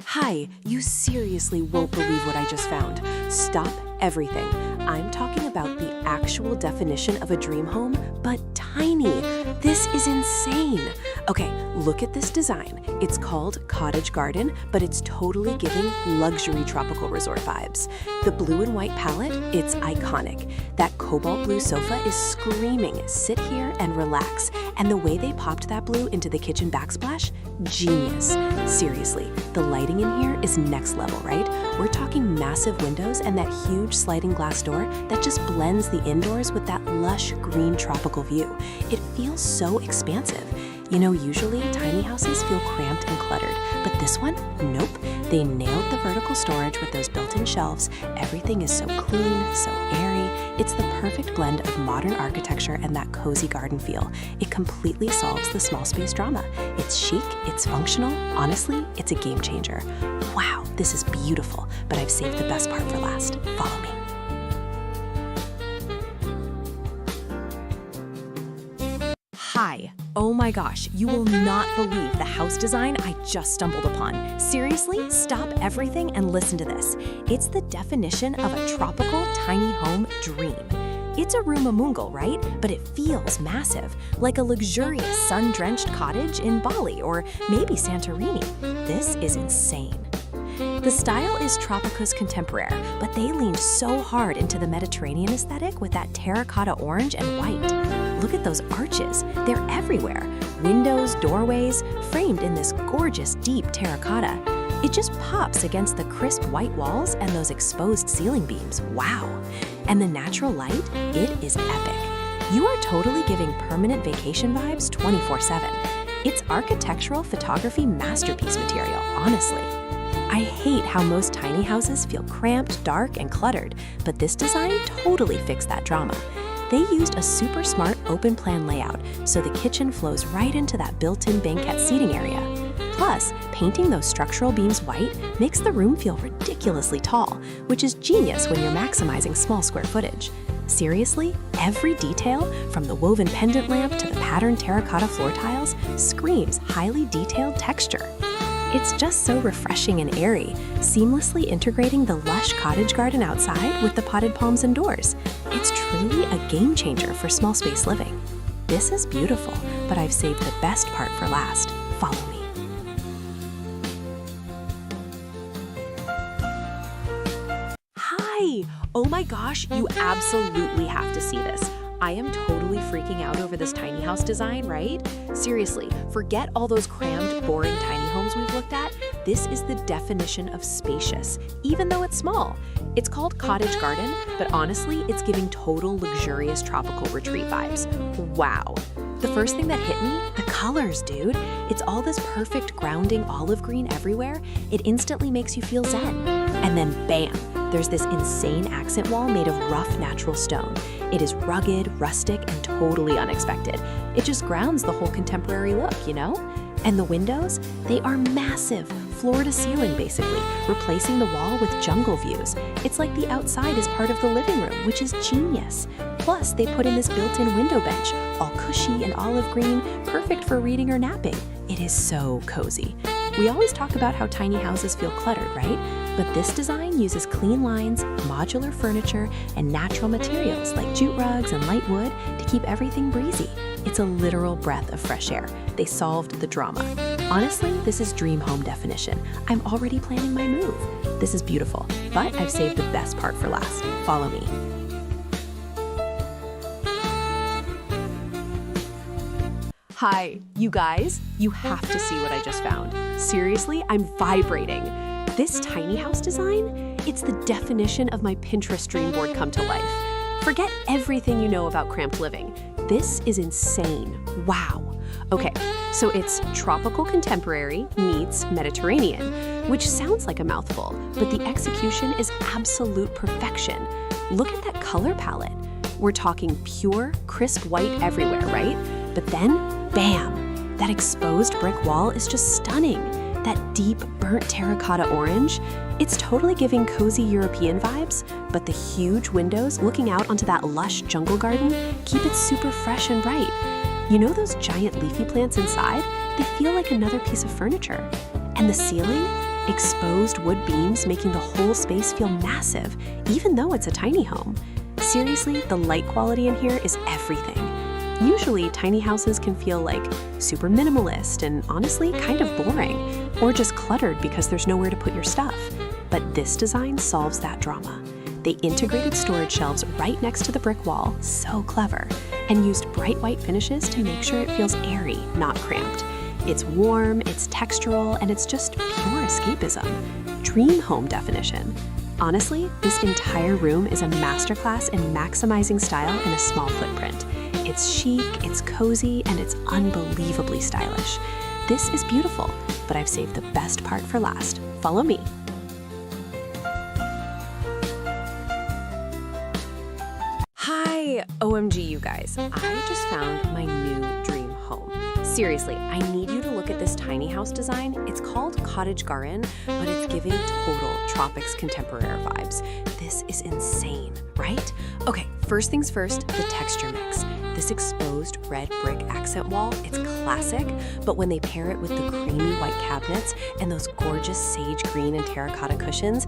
Hi, you seriously won't believe what I just found. Stop everything. I'm talking about the actual definition of a dream home, but tiny. This is insane. Okay, look at this design. It's called Cottage Garden, but it's totally giving luxury tropical resort vibes. The blue and white palette, it's iconic. That cobalt blue sofa is screaming, sit here and relax. And the way they popped that blue into the kitchen backsplash, genius. Seriously, the lighting in here is next level, right? We're talking massive windows and that huge sliding glass door that just blends the indoors with that lush green tropical view. It feels so expansive. You know, usually tiny houses feel cramped and cluttered, but this one, nope. They nailed the vertical storage with those built-in shelves. Everything is so clean, so airy. It's the perfect blend of modern architecture and that cozy garden feel. It completely solves the small space drama. It's chic, it's functional. Honestly, it's a game changer. Wow, this is beautiful, but I've saved the best part for last. Follow me. Hi. Oh my gosh, you will not believe the house design I just stumbled upon. Seriously, stop everything and listen to this. It's the definition of a tropical tiny home dream. It's a rumah-mungil, right? But it feels massive, like a luxurious sun-drenched cottage in Bali or maybe Santorini. This is insane. The style is Tropicus contemporary, but they leaned so hard into the Mediterranean aesthetic with that terracotta orange and white. Look at those arches. They're everywhere. Windows, doorways, framed in this gorgeous deep terracotta. It just pops against the crisp white walls and those exposed ceiling beams. Wow. And the natural light, it is epic. You are totally giving permanent vacation vibes 24/7. It's architectural photography masterpiece material, honestly. I hate how most tiny houses feel cramped, dark, and cluttered, but this design totally fixed that drama. They used a super smart open plan layout, so the kitchen flows right into that built-in banquette seating area. Plus, painting those structural beams white makes the room feel ridiculously tall, which is genius when you're maximizing small square footage. Seriously, every detail, from the woven pendant lamp to the patterned terracotta floor tiles, screams highly detailed texture. It's just so refreshing and airy, seamlessly integrating the lush cottage garden outside with the potted palms indoors. It's truly a game changer for small space living. This is beautiful, but I've saved the best part for last. Follow me. Hi! Oh my gosh, you absolutely have to see this. I am totally freaking out over this tiny house design, right? Seriously, forget all those crammed, boring tiny homes we've looked at. This is the definition of spacious, even though it's small. It's called Cottage Garden, but honestly, it's giving total luxurious tropical retreat vibes. Wow. The first thing that hit me, the colors, dude. It's all this perfect grounding olive green everywhere. It instantly makes you feel zen. And then bam, there's this insane accent wall made of rough natural stone. It is rugged, rustic, and totally unexpected. It just grounds the whole contemporary look, you know? And the windows, they are massive, floor to ceiling basically, replacing the wall with jungle views. It's like the outside is part of the living room, which is genius. Plus, they put in this built-in window bench, all cushy and olive green, perfect for reading or napping. It is so cozy. We always talk about how tiny houses feel cluttered, right? But this design uses clean lines, modular furniture, and natural materials like jute rugs and light wood to keep everything breezy. It's a literal breath of fresh air. They solved the drama. Honestly, this is dream home definition. I'm already planning my move. This is beautiful, but I've saved the best part for last. Follow me. Hi, you guys, you have to see what I just found. Seriously, I'm vibrating. This tiny house design, it's the definition of my Pinterest dream board come to life. Forget everything you know about cramped living. This is insane. Wow. Okay, so it's tropical contemporary meets Mediterranean, which sounds like a mouthful, but the execution is absolute perfection. Look at that color palette. We're talking pure, crisp white everywhere, right? But then, bam! That exposed brick wall is just stunning. That deep, burnt terracotta orange, it's totally giving cozy European vibes, but the huge windows looking out onto that lush jungle garden keep it super fresh and bright. You know those giant leafy plants inside? They feel like another piece of furniture. And the ceiling? Exposed wood beams making the whole space feel massive, even though it's a tiny home. Seriously, the light quality in here is everything. Usually, tiny houses can feel like super minimalist and honestly kind of boring, or just cluttered because there's nowhere to put your stuff. But this design solves that drama. They integrated storage shelves right next to the brick wall, so clever, and used bright white finishes to make sure it feels airy, not cramped. It's warm, it's textural, and it's just pure escapism. Dream home definition. Honestly, this entire room is a masterclass in maximizing style in a small footprint. It's chic, it's cozy, and it's unbelievably stylish. This is beautiful, but I've saved the best part for last. Follow me. Hi, OMG you guys. I just found my new dream home. Seriously, I need you to look at this tiny house design. It's called Cottage Garden, but it's giving total tropics contemporary vibes. This is insane, right? Okay, first things first, the texture mix. This exposed red brick accent wall, it's classic, but when they pair it with the creamy white cabinets and those gorgeous sage green and terracotta cushions,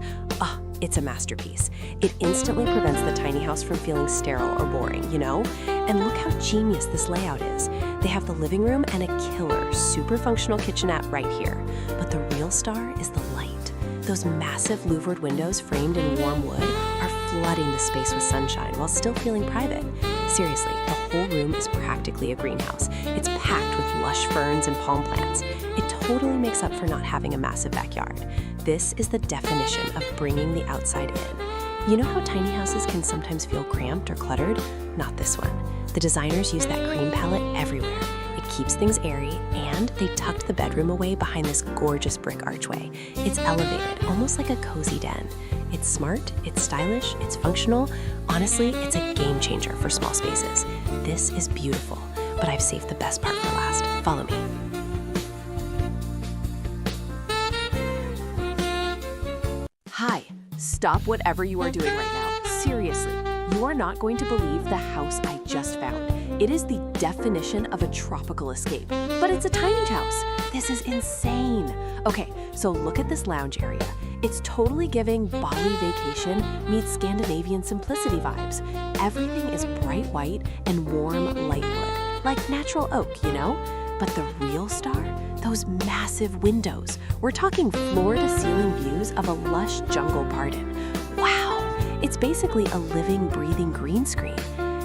it's a masterpiece. It instantly prevents the tiny house from feeling sterile or boring, you know? And look how genius this layout is. They have the living room and a killer, super functional kitchenette right here. But the real star is the light. Those massive louvered windows framed in warm wood are flooding the space with sunshine while still feeling private. Seriously, the whole room is practically a greenhouse. It's packed with lush ferns and palm plants. It totally makes up for not having a massive backyard. This is the definition of bringing the outside in. You know how tiny houses can sometimes feel cramped or cluttered? Not this one. The designers use that cream palette everywhere. It keeps things airy, and they tucked the bedroom away behind this gorgeous brick archway. It's elevated, almost like a cozy den. It's smart, it's stylish, it's functional. Honestly, it's a game changer for small spaces. This is beautiful, but I've saved the best part for last. Follow me. Hi, stop whatever you are doing right now. Seriously, you are not going to believe the house I just found. It is the definition of a tropical escape, but it's a tiny house. This is insane. Okay, so look at this lounge area. It's totally giving Bali vacation meets Scandinavian simplicity vibes. Everything is bright white and warm light wood, like natural oak, you know? But the real star? Those massive windows. We're talking floor-to-ceiling views of a lush jungle garden. Wow! It's basically a living, breathing green screen.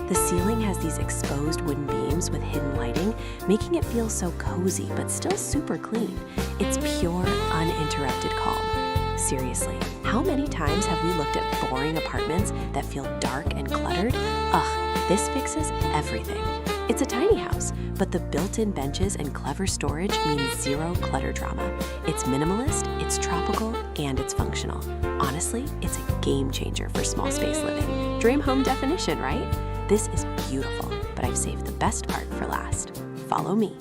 The ceiling has these exposed wooden beams with hidden lighting, making it feel so cozy but still super clean. It's pure, uninterrupted calm. Seriously, how many times have we looked at boring apartments that feel dark and cluttered? Ugh, this fixes everything. It's a tiny house, but the built-in benches and clever storage mean zero clutter drama. It's minimalist, it's tropical, and it's functional. Honestly, it's a game changer for small space living. Dream home definition, right? This is beautiful, but I've saved the best part for last. Follow me.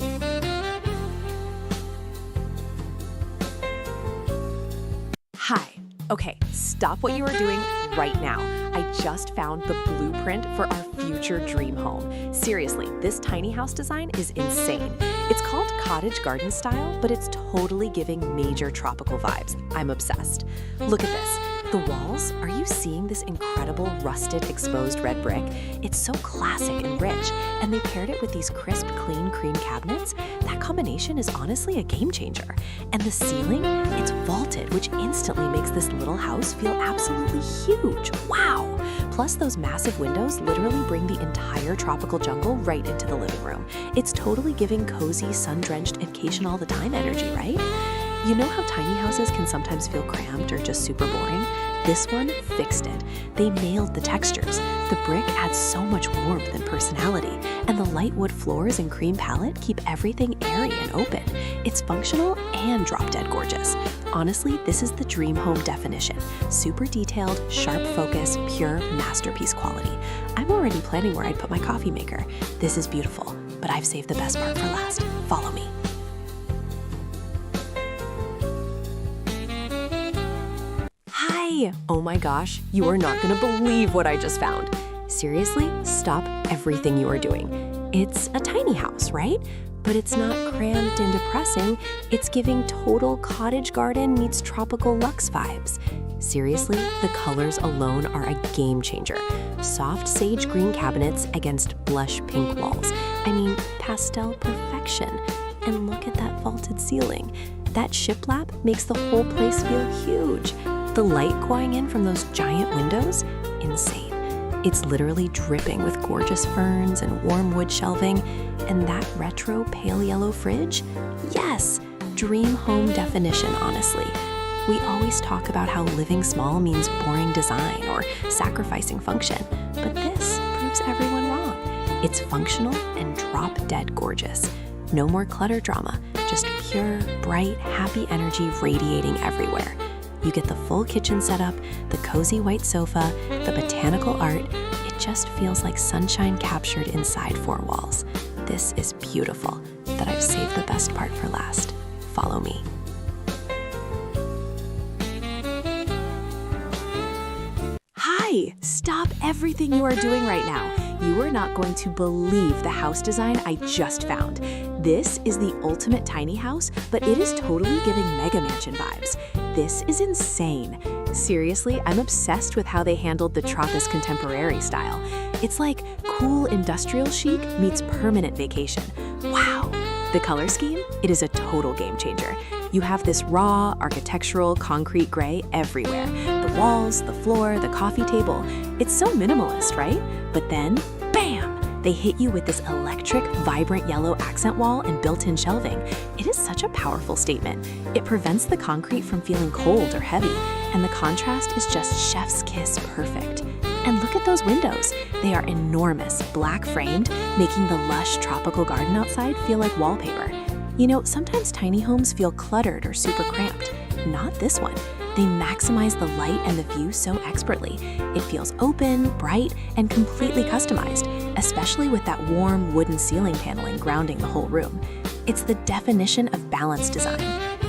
Hi. Okay, stop what you are doing right now. I just found the blueprint for our future dream home. Seriously, this tiny house design is insane. It's called Cottage Garden style, but it's totally giving major tropical vibes. I'm obsessed. Look at this. The walls, are you seeing this incredible rusted exposed red brick? It's so classic and rich, and they paired it with these crisp, clean cream cabinets. That combination is honestly a game changer. And the ceiling, it's vaulted, which instantly makes this little house feel absolutely huge. Wow! Plus, those massive windows literally bring the entire tropical jungle right into the living room. It's totally giving cozy, sun-drenched vacation all the time energy, right? You know how tiny houses can sometimes feel cramped or just super boring? This one fixed it. They nailed the textures. The brick adds so much warmth and personality, and the light wood floors and cream palette keep everything airy and open. It's functional and drop-dead gorgeous. Honestly, this is the dream home definition. Super detailed, sharp focus, pure masterpiece quality. I'm already planning where I'd put my coffee maker. This is beautiful, but I've saved the best part for last. Follow me. Hi! Oh my gosh, you are not gonna believe what I just found. Seriously, stop everything you are doing. It's a tiny house, right? but it's not cramped and depressing. It's giving total cottage garden meets tropical luxe vibes. Seriously, the colors alone are a game changer. Soft sage green cabinets against blush pink walls. I mean, pastel perfection. And look at that vaulted ceiling. That shiplap makes the whole place feel huge. The light going in from those giant windows, insane. It's literally dripping with gorgeous ferns and warm wood shelving. And that retro pale yellow fridge? Yes, dream home definition, honestly. We always talk about how living small means boring design or sacrificing function, but this proves everyone wrong. It's functional and drop-dead gorgeous. No more clutter drama, just pure, bright, happy energy radiating everywhere. You get the full kitchen setup, the cozy white sofa, the botanical art. It just feels like sunshine captured inside four walls. This is beautiful, but I've saved the best part for last. Follow me. Hi! Stop everything you are doing right now. You are not going to believe the house design I just found. This is the ultimate tiny house, but it is totally giving mega mansion vibes. This is insane. Seriously, I'm obsessed with how they handled the Tropis contemporary style. It's like cool industrial chic meets permanent vacation. Wow! The color scheme? It is a total game changer. You have this raw, architectural, concrete gray everywhere. The walls, the floor, the coffee table. It's so minimalist, right? But then, bam! They hit you with this electric, vibrant yellow accent wall and built-in shelving. It is such a powerful statement. It prevents the concrete from feeling cold or heavy, and the contrast is just chef's kiss perfect. And look at those windows. They are enormous, black framed, making the lush tropical garden outside feel like wallpaper. You know, sometimes tiny homes feel cluttered or super cramped. Not this one. They maximize the light and the view so expertly. It feels open, bright, and completely customized, especially with that warm wooden ceiling paneling grounding the whole room. It's the definition of balanced design.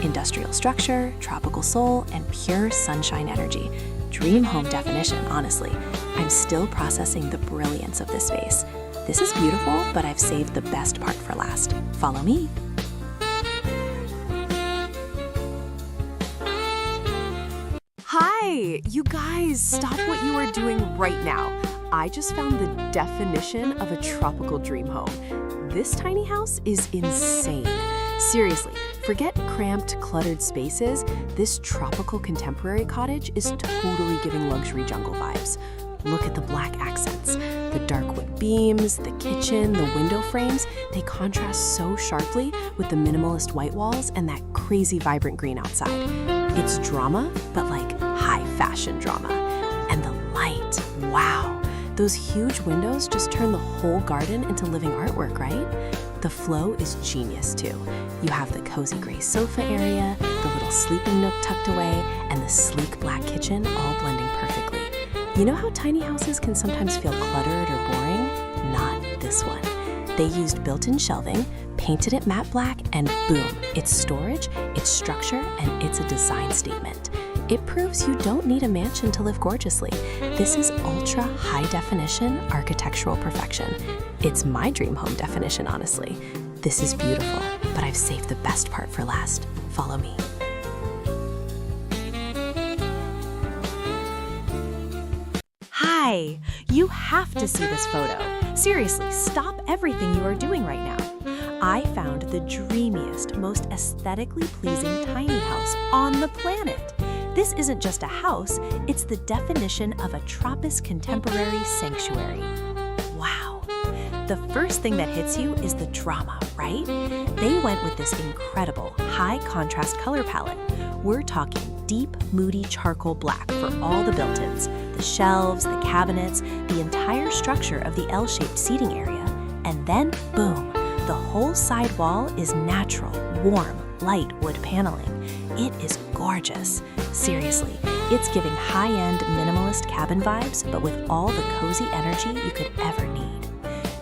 Industrial structure, tropical soul, and pure sunshine energy. Dream home definition, honestly. I'm still processing the brilliance of this space. This is beautiful, but I've saved the best part for last. Follow me. Hi! You guys, stop what you are doing right now. I just found the definition of a tropical dream home. This tiny house is insane. Seriously, forget cramped, cluttered spaces. This tropical contemporary cottage is totally giving luxury jungle vibes. Look at the black accents, the dark wood beams, the kitchen, the window frames. They contrast so sharply with the minimalist white walls and that crazy vibrant green outside. It's drama, but like high fashion drama. And the light, wow. Those huge windows just turn the whole garden into living artwork, right? The flow is genius too. You have the cozy gray sofa area, the little sleeping nook tucked away, and the sleek black kitchen all blending perfectly. You know how tiny houses can sometimes feel cluttered or boring? Not this one. They used built-in shelving, painted it matte black, and boom, it's storage, it's structure, and it's a design statement. It proves you don't need a mansion to live gorgeously. This is ultra high definition architectural perfection. It's my dream home definition, honestly. This is beautiful, but I've saved the best part for last. Follow me. Hi! You have to see this photo. Seriously, stop everything you are doing right now. I found the dreamiest, most aesthetically pleasing tiny house on the planet. This isn't just a house, it's the definition of a Tropis contemporary sanctuary. Wow. The first thing that hits you is the drama, right? They went with this incredible, high contrast color palette. We're talking deep, moody charcoal black for all the built-ins, the shelves, the cabinets, the entire structure of the L-shaped seating area. And then, boom, the whole side wall is natural, warm, light wood paneling. It is gorgeous. Seriously, it's giving high-end minimalist cabin vibes, but with all the cozy energy you could ever need.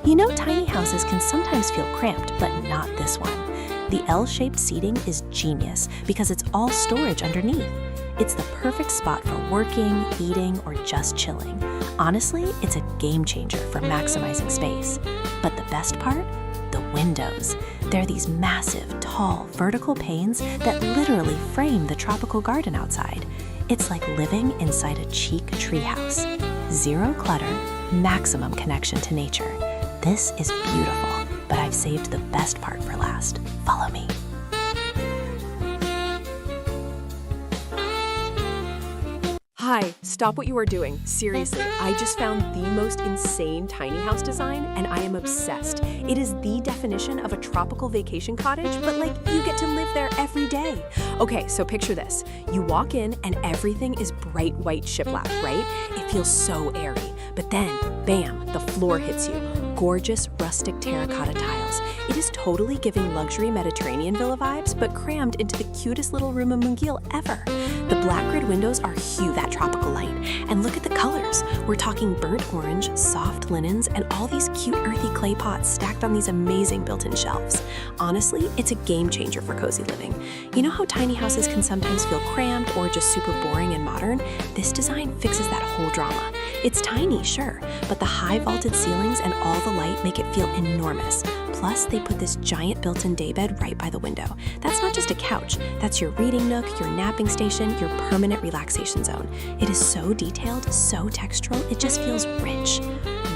You know, tiny houses can sometimes feel cramped, but not this one. The L-shaped seating is genius because it's all storage underneath. It's the perfect spot for working, eating, or just chilling. Honestly, it's a game changer for maximizing space. But the best part? the windows. They're these massive, tall, vertical panes that literally frame the tropical garden outside. It's like living inside a chic treehouse. Zero clutter, maximum connection to nature. This is beautiful, but I've saved the best part for last. Follow me. Hi, stop what you are doing. Seriously, I just found the most insane tiny house design and I am obsessed. It is the definition of a tropical vacation cottage, but like you get to live there every day. Okay, so picture this. You walk in and everything is bright white shiplap, right? It feels so airy. But then, bam, the floor hits you. Gorgeous rustic terracotta tiles. It is totally giving luxury Mediterranean villa vibes, but crammed into the cutest little room of Mungil ever. The black grid windows are huge, that tropical light. And look at the colors. We're talking burnt orange, soft linens, and all these cute earthy clay pots stacked on these amazing built-in shelves. Honestly, it's a game changer for cozy living. You know how tiny houses can sometimes feel cramped or just super boring and modern? This design fixes that whole drama. It's tiny, sure, but the high vaulted ceilings and all the light make it feel enormous. Plus, they put this giant built-in daybed right by the window. That's not just a couch, that's your reading nook, your napping station, your permanent relaxation zone. It is so detailed, so textural, it just feels rich.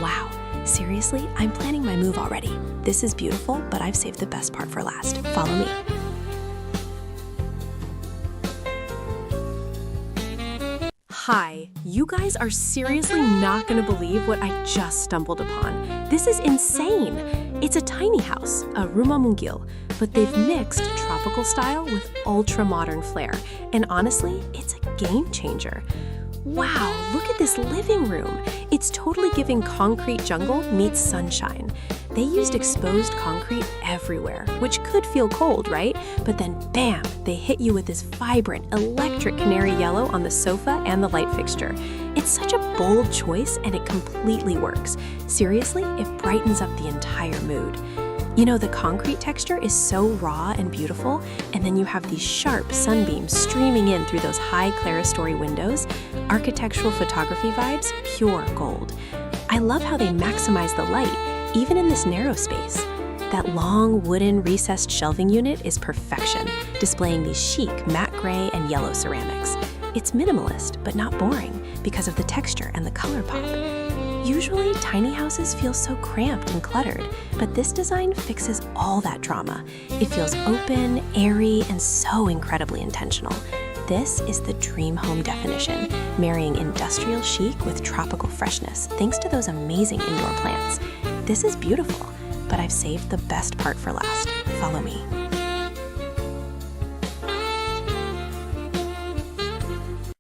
Wow, seriously, I'm planning my move already. This is beautiful, but I've saved the best part for last. Follow me. Hi, you guys are seriously not gonna believe what I just stumbled upon. This is insane. It's a tiny house, a rumah mungil, but they've mixed tropical style with ultra-modern flair. And honestly, it's a game changer. Wow, look at this living room. It's totally giving concrete jungle meets sunshine. They used exposed concrete everywhere, which could feel cold, right? But then bam, they hit you with this vibrant, electric canary yellow on the sofa and the light fixture. It's such a bold choice and it completely works. Seriously, it brightens up the entire mood. You know, the concrete texture is so raw and beautiful, and then you have these sharp sunbeams streaming in through those high clerestory windows. Architectural photography vibes, pure gold. I love how they maximize the light, even in this narrow space. That long wooden recessed shelving unit is perfection, displaying these chic matte gray and yellow ceramics. It's minimalist, but not boring because of the texture and the color pop. Usually, tiny houses feel so cramped and cluttered, but this design fixes all that drama. It feels open, airy, and so incredibly intentional. This is the dream home definition, marrying industrial chic with tropical freshness, thanks to those amazing indoor plants. This is beautiful, but I've saved the best part for last. Follow me.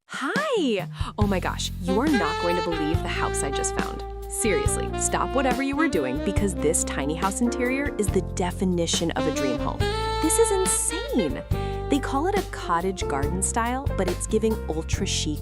Hi! Oh my gosh, you are not going to believe the house I just found. Seriously, stop whatever you were doing because this tiny house interior is the definition of a dream home. This is insane! They call it a cottage garden style, but it's giving ultra chic